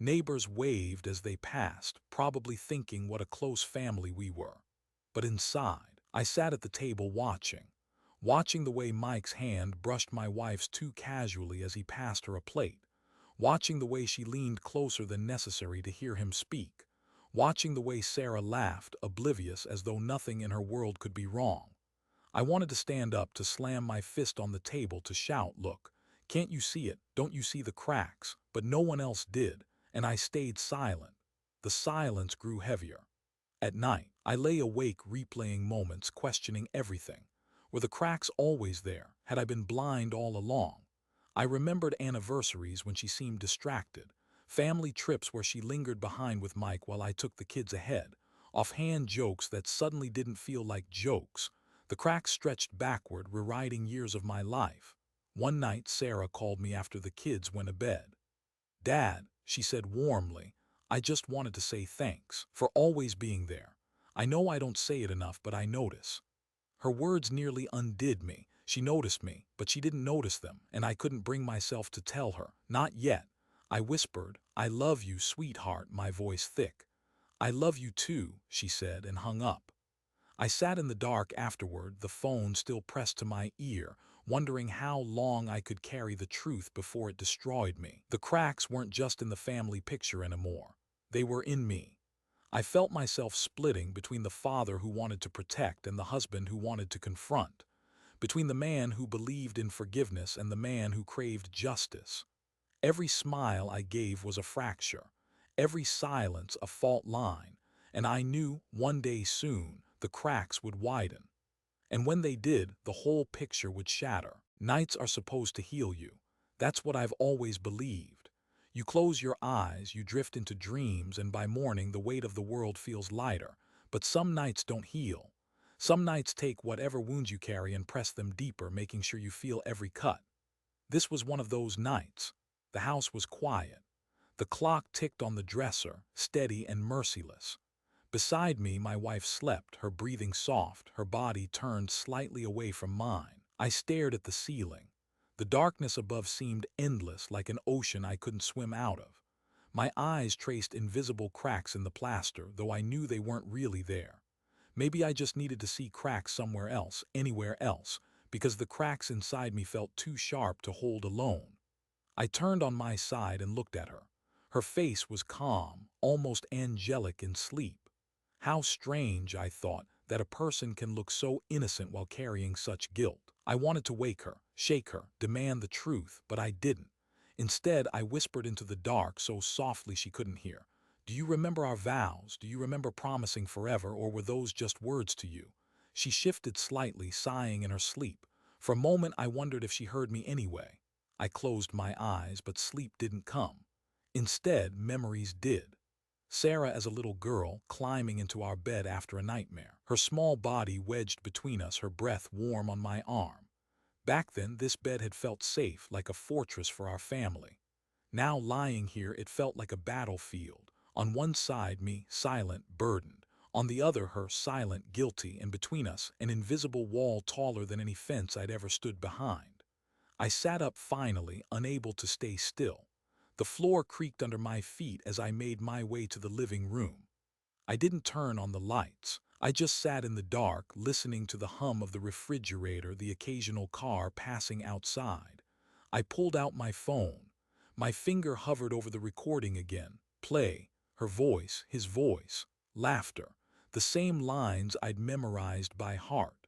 Neighbors waved as they passed, probably thinking what a close family we were. But inside, I sat at the table watching the way Mike's hand brushed my wife's too casually as he passed her a plate, watching the way she leaned closer than necessary to hear him speak, watching the way Sarah laughed, oblivious as though nothing in her world could be wrong. I wanted to stand up, to slam my fist on the table, to shout, "Look, can't you see it? Don't you see the cracks?" But no one else did, and I stayed silent. The silence grew heavier. At night, I lay awake replaying moments, questioning everything. Were the cracks always there? Had I been blind all along? I remembered anniversaries when she seemed distracted, family trips where she lingered behind with Mike while I took the kids ahead, offhand jokes that suddenly didn't feel like jokes. The cracks stretched backward, rewriting years of my life. One night, Sarah called me after the kids went to bed. "Dad," she said warmly, "I just wanted to say thanks for always being there. I know I don't say it enough, but I notice." Her words nearly undid me. She noticed me, but she didn't notice them, and I couldn't bring myself to tell her. Not yet. I whispered, "I love you, sweetheart," my voice thick. "I love you too," she said, and hung up. I sat in the dark afterward, the phone still pressed to my ear, wondering how long I could carry the truth before it destroyed me. The cracks weren't just in the family picture anymore. They were in me. I felt myself splitting between the father who wanted to protect and the husband who wanted to confront, between the man who believed in forgiveness and the man who craved justice. Every smile I gave was a fracture, every silence a fault line, and I knew one day soon the cracks would widen. And when they did, the whole picture would shatter. Nights are supposed to heal you. That's what I've always believed. You close your eyes, you drift into dreams, and by morning the weight of the world feels lighter. But some nights don't heal. Some nights take whatever wounds you carry and press them deeper, making sure you feel every cut. This was one of those nights. The house was quiet. The clock ticked on the dresser, steady and merciless. Beside me, my wife slept, her breathing soft, her body turned slightly away from mine. I stared at the ceiling. The darkness above seemed endless, like an ocean I couldn't swim out of. My eyes traced invisible cracks in the plaster, though I knew they weren't really there. Maybe I just needed to see cracks somewhere else, anywhere else, because the cracks inside me felt too sharp to hold alone. I turned on my side and looked at her. Her face was calm, almost angelic in sleep. How strange, I thought, that a person can look so innocent while carrying such guilt. I wanted to wake her, shake her, demand the truth, but I didn't. Instead, I whispered into the dark so softly she couldn't hear. "Do you remember our vows? Do you remember promising forever, or were those just words to you?" She shifted slightly, sighing in her sleep. For a moment I wondered if she heard me anyway. I closed my eyes, but sleep didn't come. Instead, memories did. Sarah as a little girl, climbing into our bed after a nightmare, her small body wedged between us, her breath warm on my arm. Back then, this bed had felt safe, like a fortress for our family. Now lying here, it felt like a battlefield. On one side, me, silent, burdened. On the other, her, silent, guilty, and between us, an invisible wall taller than any fence I'd ever stood behind. I sat up finally, unable to stay still. The floor creaked under my feet as I made my way to the living room. I didn't turn on the lights. I just sat in the dark, listening to the hum of the refrigerator, the occasional car passing outside. I pulled out my phone. My finger hovered over the recording again. Play. Her voice, his voice. Laughter. The same lines I'd memorized by heart.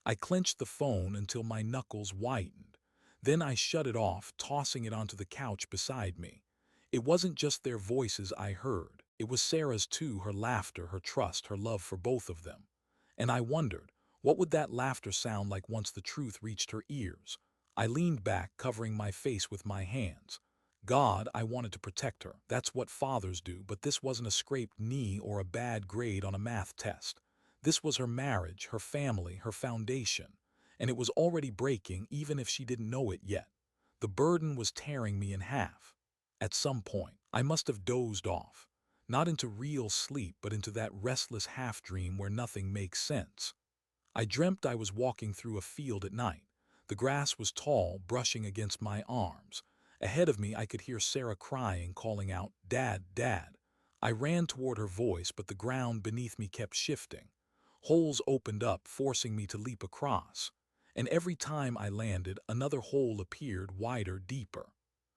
I clenched the phone until my knuckles whitened. Then I shut it off, tossing it onto the couch beside me. It wasn't just their voices I heard. It was Sarah's too, her laughter, her trust, her love for both of them. And I wondered, what would that laughter sound like once the truth reached her ears? I leaned back, covering my face with my hands. God, I wanted to protect her. That's what fathers do, but this wasn't a scraped knee or a bad grade on a math test. This was her marriage, her family, her foundation. And it was already breaking, even if she didn't know it yet. The burden was tearing me in half. At some point, I must have dozed off. Not into real sleep, but into that restless half-dream where nothing makes sense. I dreamt I was walking through a field at night. The grass was tall, brushing against my arms. Ahead of me, I could hear Sarah crying, calling out, "Dad, Dad." I ran toward her voice, but the ground beneath me kept shifting. Holes opened up, forcing me to leap across. And every time I landed, another hole appeared, wider, deeper.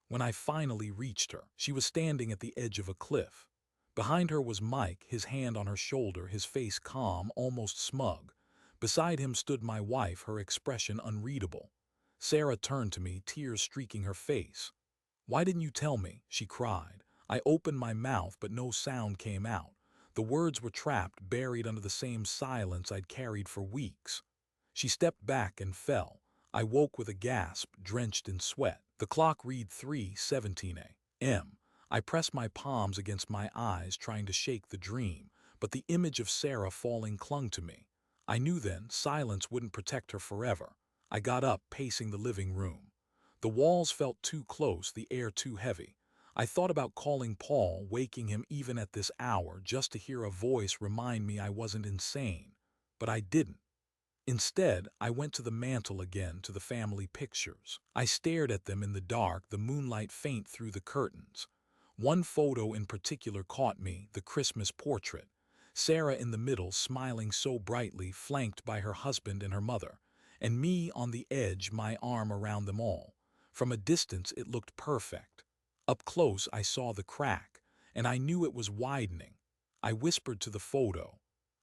When I finally reached her, she was standing at the edge of a cliff. Behind her was Mike, his hand on her shoulder, his face calm, almost smug. Beside him stood my wife, her expression unreadable. Sarah turned to me, tears streaking her face. "Why didn't you tell me?" she cried. I opened my mouth, but no sound came out. The words were trapped, buried under the same silence I'd carried for weeks. She stepped back and fell. I woke with a gasp, drenched in sweat. The clock read 3:17 a.m. I pressed my palms against my eyes, trying to shake the dream, but the image of Sarah falling clung to me. I knew then silence wouldn't protect her forever. I got up, pacing the living room. The walls felt too close, the air too heavy. I thought about calling Paul, waking him even at this hour, just to hear a voice remind me I wasn't insane. But I didn't. Instead, I went to the mantel again, to the family pictures. I stared at them in the dark, the moonlight faint through the curtains. One photo in particular caught me, the Christmas portrait. Sarah in the middle, smiling so brightly, flanked by her husband and her mother. And me on the edge, my arm around them all. From a distance, it looked perfect. Up close, I saw the crack, and I knew it was widening. I whispered to the photo,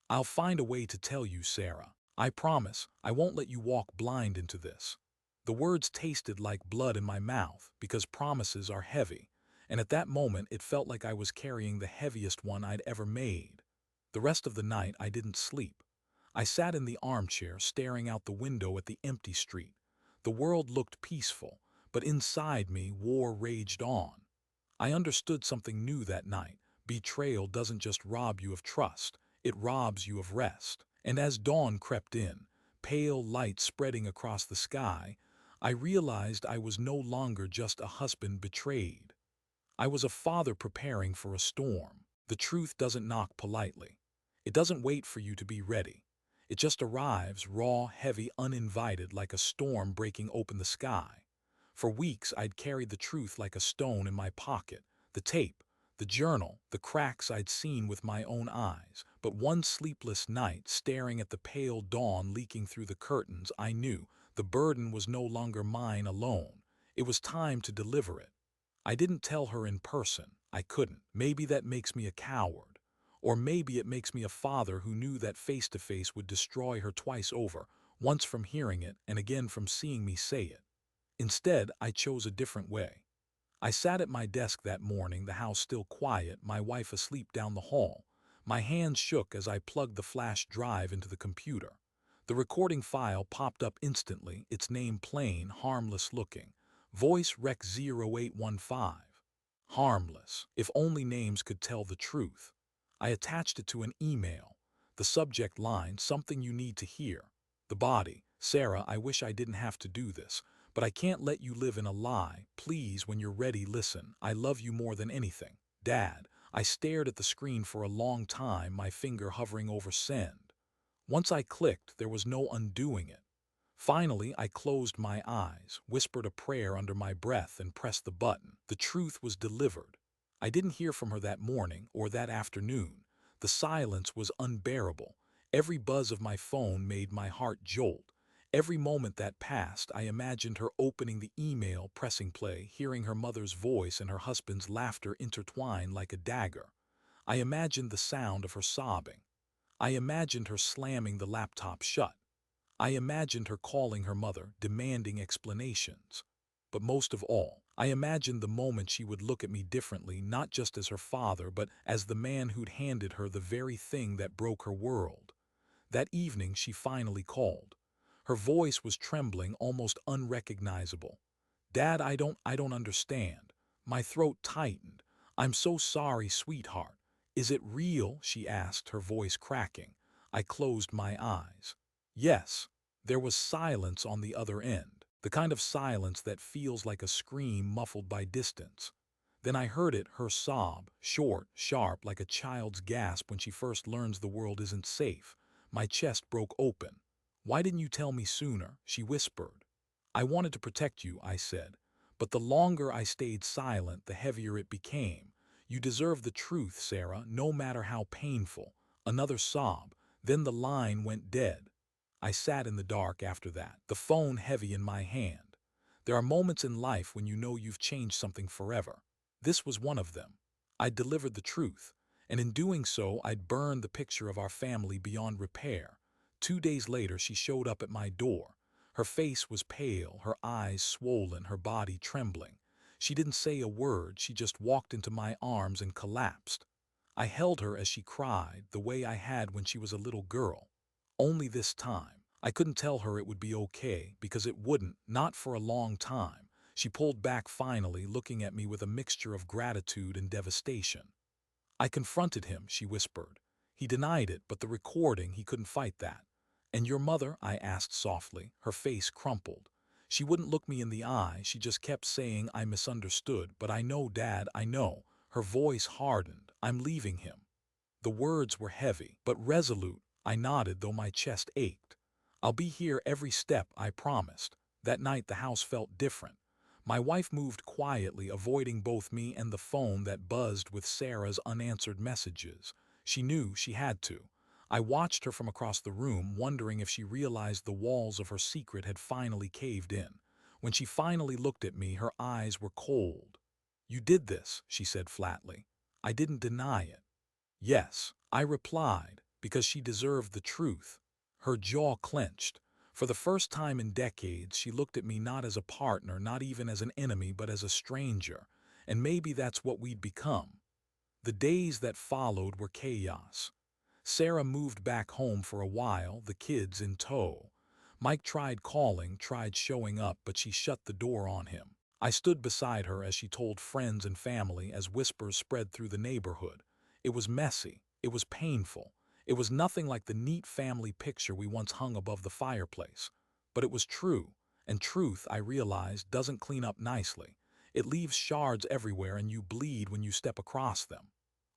"I'll find a way to tell you, Sarah. I promise, I won't let you walk blind into this." The words tasted like blood in my mouth, because promises are heavy, and at that moment it felt like I was carrying the heaviest one I'd ever made. The rest of the night I didn't sleep. I sat in the armchair, staring out the window at the empty street. The world looked peaceful, but inside me war raged on. I understood something new that night. Betrayal doesn't just rob you of trust, it robs you of rest. And as dawn crept in, pale light spreading across the sky, I realized I was no longer just a husband betrayed. I was a father preparing for a storm. The truth doesn't knock politely. It doesn't wait for you to be ready. It just arrives, raw, heavy, uninvited, like a storm breaking open the sky. For weeks I'd carried the truth like a stone in my pocket, the tape, the journal, the cracks I'd seen with my own eyes. But one sleepless night, staring at the pale dawn leaking through the curtains, I knew the burden was no longer mine alone. It was time to deliver it. I didn't tell her in person. I couldn't. Maybe that makes me a coward. Or maybe it makes me a father who knew that face-to-face would destroy her twice over, once from hearing it and again from seeing me say it. Instead, I chose a different way. I sat at my desk that morning, the house still quiet, my wife asleep down the hall. My hands shook as I plugged the flash drive into the computer. The recording file popped up instantly, its name plain, harmless looking. Voice Rec 0815. Harmless. If only names could tell the truth. I attached it to an email. The subject line, something you need to hear. The body, Sarah, I wish I didn't have to do this, but I can't let you live in a lie. Please, when you're ready, listen. I love you more than anything. Dad. I stared at the screen for a long time, my finger hovering over send. Once I clicked, there was no undoing it. Finally, I closed my eyes, whispered a prayer under my breath, and pressed the button. The truth was delivered. I didn't hear from her that morning or that afternoon. The silence was unbearable. Every buzz of my phone made my heart jolt. Every moment that passed, I imagined her opening the email, pressing play, hearing her mother's voice and her husband's laughter intertwined like a dagger. I imagined the sound of her sobbing. I imagined her slamming the laptop shut. I imagined her calling her mother, demanding explanations. But most of all, I imagined the moment she would look at me differently, not just as her father, but as the man who'd handed her the very thing that broke her world. That evening she finally called. Her voice was trembling, almost unrecognizable. Dad, I don't understand. My throat tightened. I'm so sorry, sweetheart. Is it real? She asked, her voice cracking. I closed my eyes. Yes. There was silence on the other end, the kind of silence that feels like a scream muffled by distance. Then I heard it, her sob, short, sharp, like a child's gasp when she first learns the world isn't safe. My chest broke open. Why didn't you tell me sooner? She whispered. I wanted to protect you, I said. But the longer I stayed silent, the heavier it became. You deserve the truth, Sarah, no matter how painful. Another sob. Then the line went dead. I sat in the dark after that, the phone heavy in my hand. There are moments in life when you know you've changed something forever. This was one of them. I'd delivered the truth, and in doing so, I'd burned the picture of our family beyond repair. 2 days later, she showed up at my door. Her face was pale, her eyes swollen, her body trembling. She didn't say a word, she just walked into my arms and collapsed. I held her as she cried, the way I had when she was a little girl. Only this time, I couldn't tell her it would be okay, because it wouldn't, not for a long time. She pulled back finally, looking at me with a mixture of gratitude and devastation. I confronted him, she whispered. He denied it, but the recording, he couldn't fight that. And your mother? I asked softly, her face crumpled. She wouldn't look me in the eye, she just kept saying I misunderstood. But I know, Dad, I know. Her voice hardened. I'm leaving him. The words were heavy, but resolute. I nodded, though my chest ached. I'll be here every step, I promised. That night the house felt different. My wife moved quietly, avoiding both me and the phone that buzzed with Sarah's unanswered messages. She knew she had to. I watched her from across the room, wondering if she realized the walls of her secret had finally caved in. When she finally looked at me, her eyes were cold. You did this, she said flatly. I didn't deny it. Yes, I replied, because she deserved the truth. Her jaw clenched. For the first time in decades, she looked at me not as a partner, not even as an enemy, but as a stranger. And maybe that's what we'd become. The days that followed were chaos. Sarah moved back home for a while, the kids in tow. Mike tried calling, tried showing up, but she shut the door on him. I stood beside her as she told friends and family, as whispers spread through the neighborhood. It was messy. It was painful. It was nothing like the neat family picture we once hung above the fireplace. But it was true, and truth, I realized, doesn't clean up nicely. It leaves shards everywhere, and you bleed when you step across them.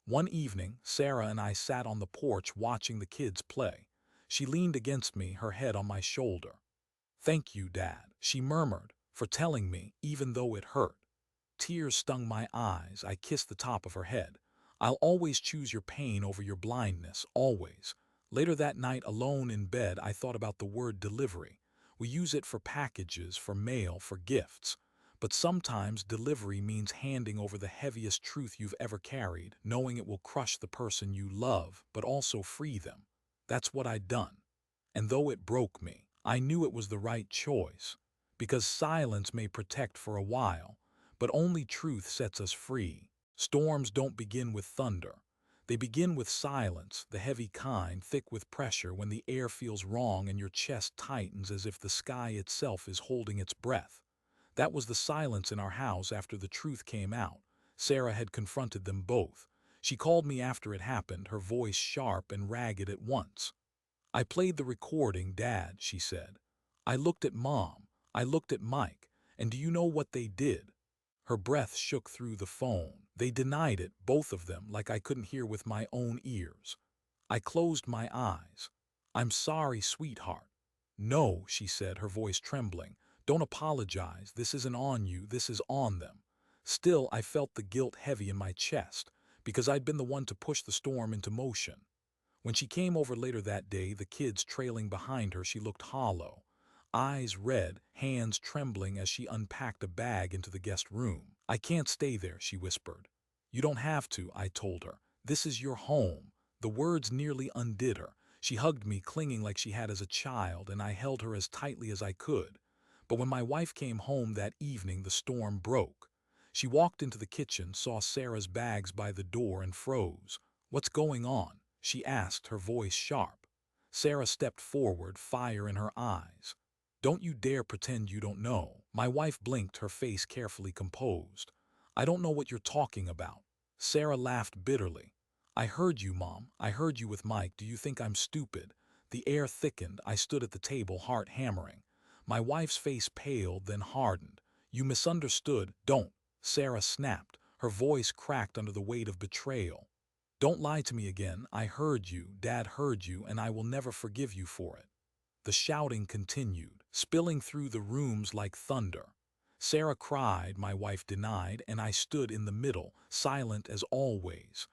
One evening, Sarah and I sat on the porch watching the kids play. She leaned against me, her head on my shoulder. Thank you, Dad, she murmured, for telling me, even though it hurt. Tears stung my eyes. I kissed the top of her head. I'll always choose your pain over your blindness, always. Later that night, alone in bed, I thought about the word delivery. We use it for packages, for mail, for gifts. But sometimes delivery means handing over the heaviest truth you've ever carried, knowing it will crush the person you love, but also free them. That's what I'd done. And though it broke me, I knew it was the right choice. Because silence may protect for a while, but only truth sets us free. Storms don't begin with thunder. They begin with silence, the heavy kind, thick with pressure when the air feels wrong and your chest tightens as if the sky itself is holding its breath. That was the silence in our house after the truth came out. Sarah had confronted them both. She called me after it happened, her voice sharp and ragged at once. "I played the recording, Dad," she said. "I looked at Mom. I looked at Mike. And do you know what they did?" Her breath shook through the phone. "They denied it, both of them, like I couldn't hear with my own ears." I closed my eyes. "I'm sorry, sweetheart." "No," she said, her voice trembling. "Don't apologize. This isn't on you. This is on them." Still, I felt the guilt heavy in my chest, because I'd been the one to push the storm into motion. When she came over later that day, the kids trailing behind her, she looked hollow. Eyes red, hands trembling as she unpacked a bag into the guest room. "I can't stay there," she whispered. "You don't have to," I told her. "This is your home." The words nearly undid her. She hugged me, clinging like she had as a child, and I held her as tightly as I could. But when my wife came home that evening, the storm broke. She walked into the kitchen, saw Sarah's bags by the door, and froze. "What's going on?" she asked, her voice sharp. Sarah stepped forward, fire in her eyes. "Don't you dare pretend you don't know." My wife blinked, her face carefully composed. "I don't know what you're talking about." Sarah laughed bitterly. "I heard you, Mom. I heard you with Mike. Do you think I'm stupid?" The air thickened. I stood at the table, heart hammering. My wife's face paled, then hardened. "You misunderstood." "Don't," Sarah snapped. Her voice cracked under the weight of betrayal. "Don't lie to me again. I heard you, Dad heard you, and I will never forgive you for it." The shouting continued, spilling through the rooms like thunder. Sarah cried, my wife denied, and I stood in the middle, silent as always.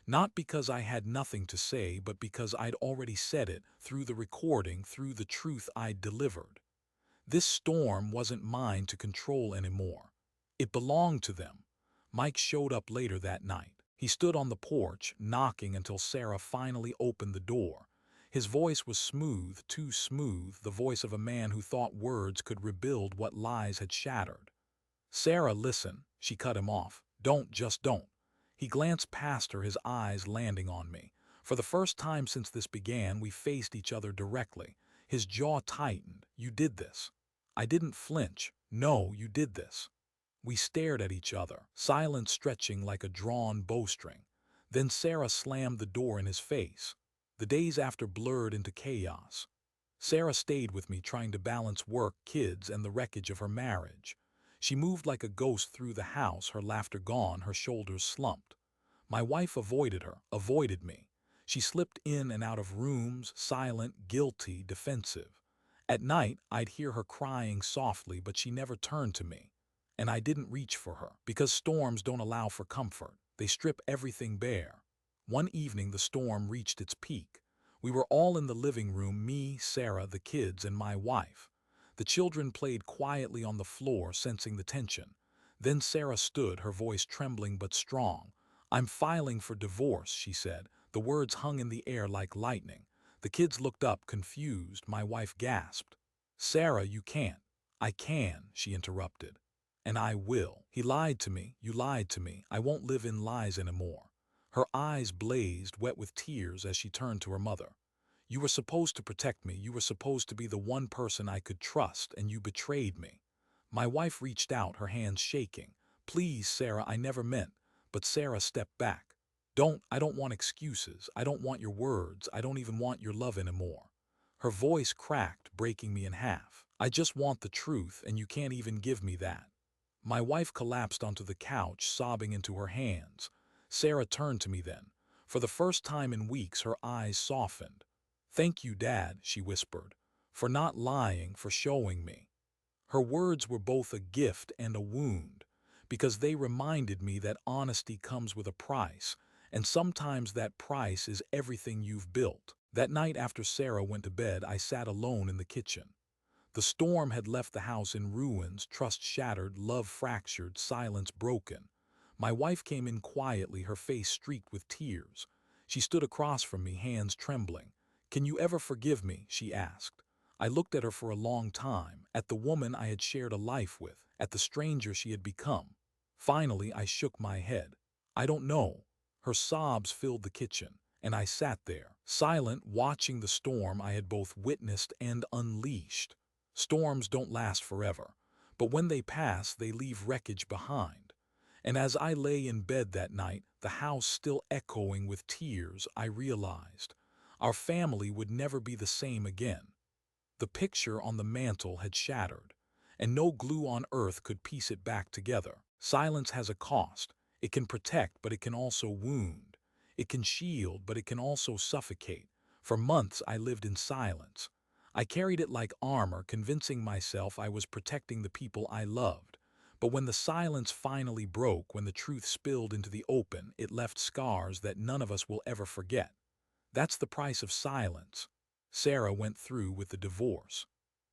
Not because I had nothing to say, but because I'd already said it, through the recording, through the truth I'd delivered. This storm wasn't mine to control anymore. It belonged to them. Mike showed up later that night. He stood on the porch, knocking until Sarah finally opened the door. His voice was smooth, too smooth, the voice of a man who thought words could rebuild what lies had shattered. "Sarah, listen," she cut him off. "Don't, just don't." He glanced past her, his eyes landing on me. For the first time since this began, we faced each other directly. His jaw tightened. "You did this." I didn't flinch. "No, you did this." We stared at each other, silence stretching like a drawn bowstring. Then Sarah slammed the door in his face. The days after blurred into chaos. Sarah stayed with me, trying to balance work, kids, and the wreckage of her marriage. She moved like a ghost through the house, her laughter gone, her shoulders slumped. My wife avoided her, avoided me. She slipped in and out of rooms, silent, guilty, defensive. At night, I'd hear her crying softly, but she never turned to me. And I didn't reach for her, because storms don't allow for comfort. They strip everything bare. One evening, the storm reached its peak. We were all in the living room, me, Sarah, the kids, and my wife. The children played quietly on the floor, sensing the tension. Then Sarah stood, her voice trembling but strong. "I'm filing for divorce," she said. The words hung in the air like lightning. The kids looked up, confused. My wife gasped. "Sarah, you can't." "I can," she interrupted. "And I will." "He lied to me. You lied to me. I won't live in lies anymore." Her eyes blazed, wet with tears, as she turned to her mother. "You were supposed to protect me. You were supposed to be the one person I could trust, and you betrayed me." My wife reached out, her hands shaking. "Please, Sarah, I never meant." But Sarah stepped back. I don't want excuses. I don't want your words. I don't even want your love anymore." Her voice cracked, breaking me in half. "I just want the truth, and you can't even give me that." My wife collapsed onto the couch, sobbing into her hands. Sarah turned to me then. For the first time in weeks, her eyes softened. "Thank you, Dad," she whispered, "for not lying, for showing me." Her words were both a gift and a wound, because they reminded me that honesty comes with a price, and sometimes that price is everything you've built. That night after Sarah went to bed, I sat alone in the kitchen. The storm had left the house in ruins, trust shattered, love fractured, silence broken. My wife came in quietly, her face streaked with tears. She stood across from me, hands trembling. "Can you ever forgive me?" she asked. I looked at her for a long time, at the woman I had shared a life with, at the stranger she had become. Finally, I shook my head. "I don't know." Her sobs filled the kitchen, and I sat there, silent, watching the storm I had both witnessed and unleashed. Storms don't last forever, but when they pass, they leave wreckage behind. And as I lay in bed that night, the house still echoing with tears, I realized our family would never be the same again. The picture on the mantel had shattered, and no glue on earth could piece it back together. Silence has a cost. It can protect, but it can also wound. It can shield, but it can also suffocate. For months I lived in silence. I carried it like armor, convincing myself I was protecting the people I loved. But when the silence finally broke, when the truth spilled into the open, it left scars that none of us will ever forget. That's the price of silence. Sarah went through with the divorce.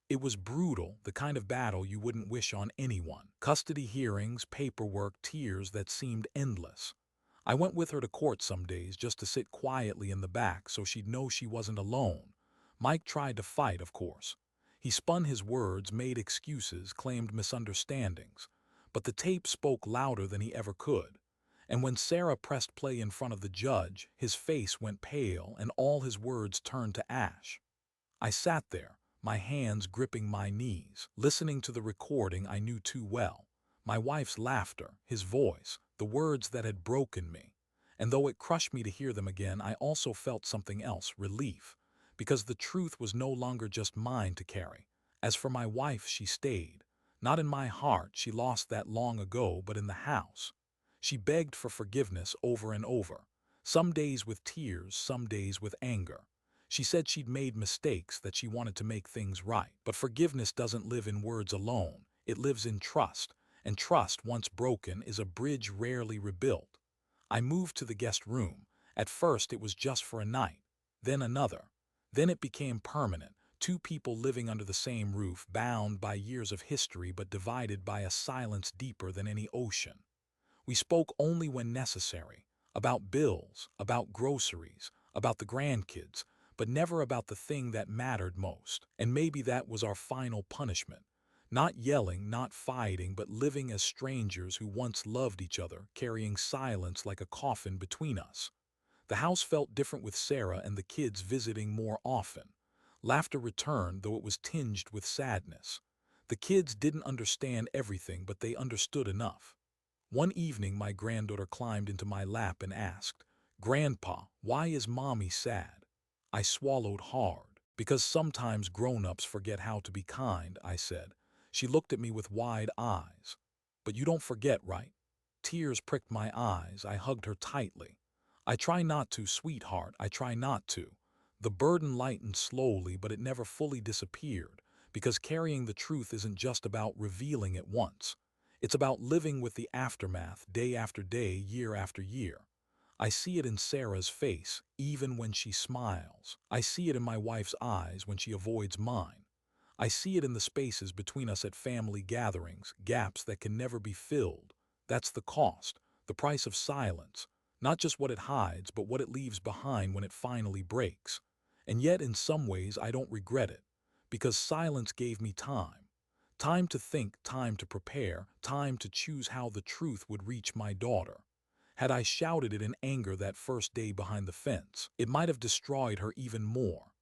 It was brutal, the kind of battle you wouldn't wish on anyone. Custody hearings, paperwork, tears that seemed endless. I went with her to court some days just to sit quietly in the back so she'd know she wasn't alone. Mike tried to fight, of course. He spun his words, made excuses, claimed misunderstandings. But the tape spoke louder than he ever could. And when Sarah pressed play in front of the judge, his face went pale and all his words turned to ash. I sat there, my hands gripping my knees, listening to the recording I knew too well. My wife's laughter, his voice, the words that had broken me. And though it crushed me to hear them again, I also felt something else, relief. Because the truth was no longer just mine to carry. As for my wife, she stayed. Not in my heart, she lost that long ago, but in the house. She begged for forgiveness over and over. Some days with tears, some days with anger. She said she'd made mistakes, that she wanted to make things right. But forgiveness doesn't live in words alone. It lives in trust. And trust, once broken, is a bridge rarely rebuilt. I moved to the guest room. At first it was just for a night, then another. Then it became permanent. Two people living under the same roof, bound by years of history but divided by a silence deeper than any ocean. We spoke only when necessary, about bills, about groceries, about the grandkids, but never about the thing that mattered most. And maybe that was our final punishment. Not yelling, not fighting, but living as strangers who once loved each other, carrying silence like a coffin between us. The house felt different with Sarah and the kids visiting more often. Laughter returned, though it was tinged with sadness. The kids didn't understand everything, but they understood enough. One evening, my granddaughter climbed into my lap and asked, "Grandpa, why is Mommy sad?" I swallowed hard. "Because sometimes grown-ups forget how to be kind," I said. She looked at me with wide eyes. "But you don't forget, right?" Tears pricked my eyes. I hugged her tightly. "I try not to, sweetheart, I try not to." The burden lightened slowly, but it never fully disappeared, because carrying the truth isn't just about revealing it once. It's about living with the aftermath, day after day, year after year. I see it in Sarah's face, even when she smiles. I see it in my wife's eyes when she avoids mine. I see it in the spaces between us at family gatherings, gaps that can never be filled. That's the cost, the price of silence. Not just what it hides, but what it leaves behind when it finally breaks. And yet, in some ways, I don't regret it, because silence gave me time. Time to think, time to prepare, time to choose how the truth would reach my daughter. Had I shouted it in anger that first day behind the fence, it might have destroyed her even more.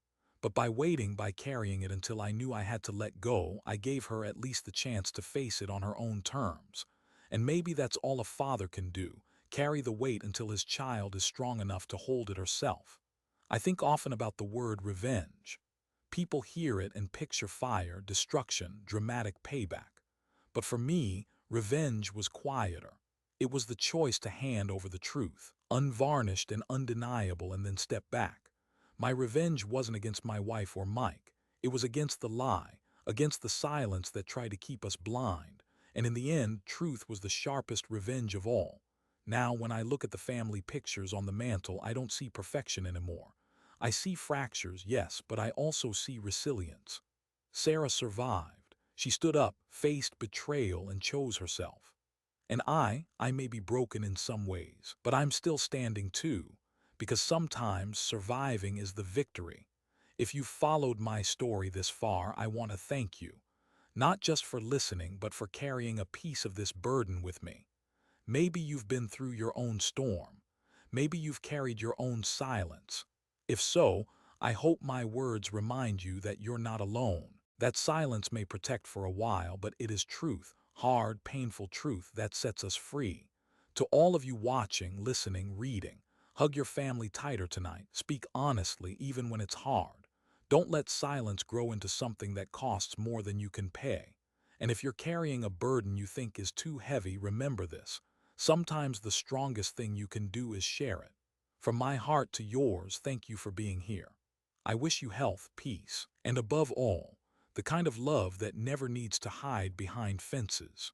But by waiting, by carrying it until I knew I had to let go, I gave her at least the chance to face it on her own terms. And maybe that's all a father can do, carry the weight until his child is strong enough to hold it herself. I think often about the word revenge. People hear it and picture fire, destruction, dramatic payback. But for me, revenge was quieter. It was the choice to hand over the truth, unvarnished and undeniable, and then step back. My revenge wasn't against my wife or Mike. It was against the lie, against the silence that tried to keep us blind. And in the end, truth was the sharpest revenge of all. Now, when I look at the family pictures on the mantel, I don't see perfection anymore. I see fractures, yes, but I also see resilience. Sarah survived. She stood up, faced betrayal, and chose herself. And I may be broken in some ways, but I'm still standing too, because sometimes surviving is the victory. If you've followed my story this far, I want to thank you. Not just for listening, but for carrying a piece of this burden with me. Maybe you've been through your own storm. Maybe you've carried your own silence. If so, I hope my words remind you that you're not alone. That silence may protect for a while, but it is truth, hard, painful truth that sets us free. To all of you watching, listening, reading, hug your family tighter tonight. Speak honestly, even when it's hard. Don't let silence grow into something that costs more than you can pay. And if you're carrying a burden you think is too heavy, remember this. Sometimes the strongest thing you can do is share it. From my heart to yours, thank you for being here. I wish you health, peace, and above all, the kind of love that never needs to hide behind fences.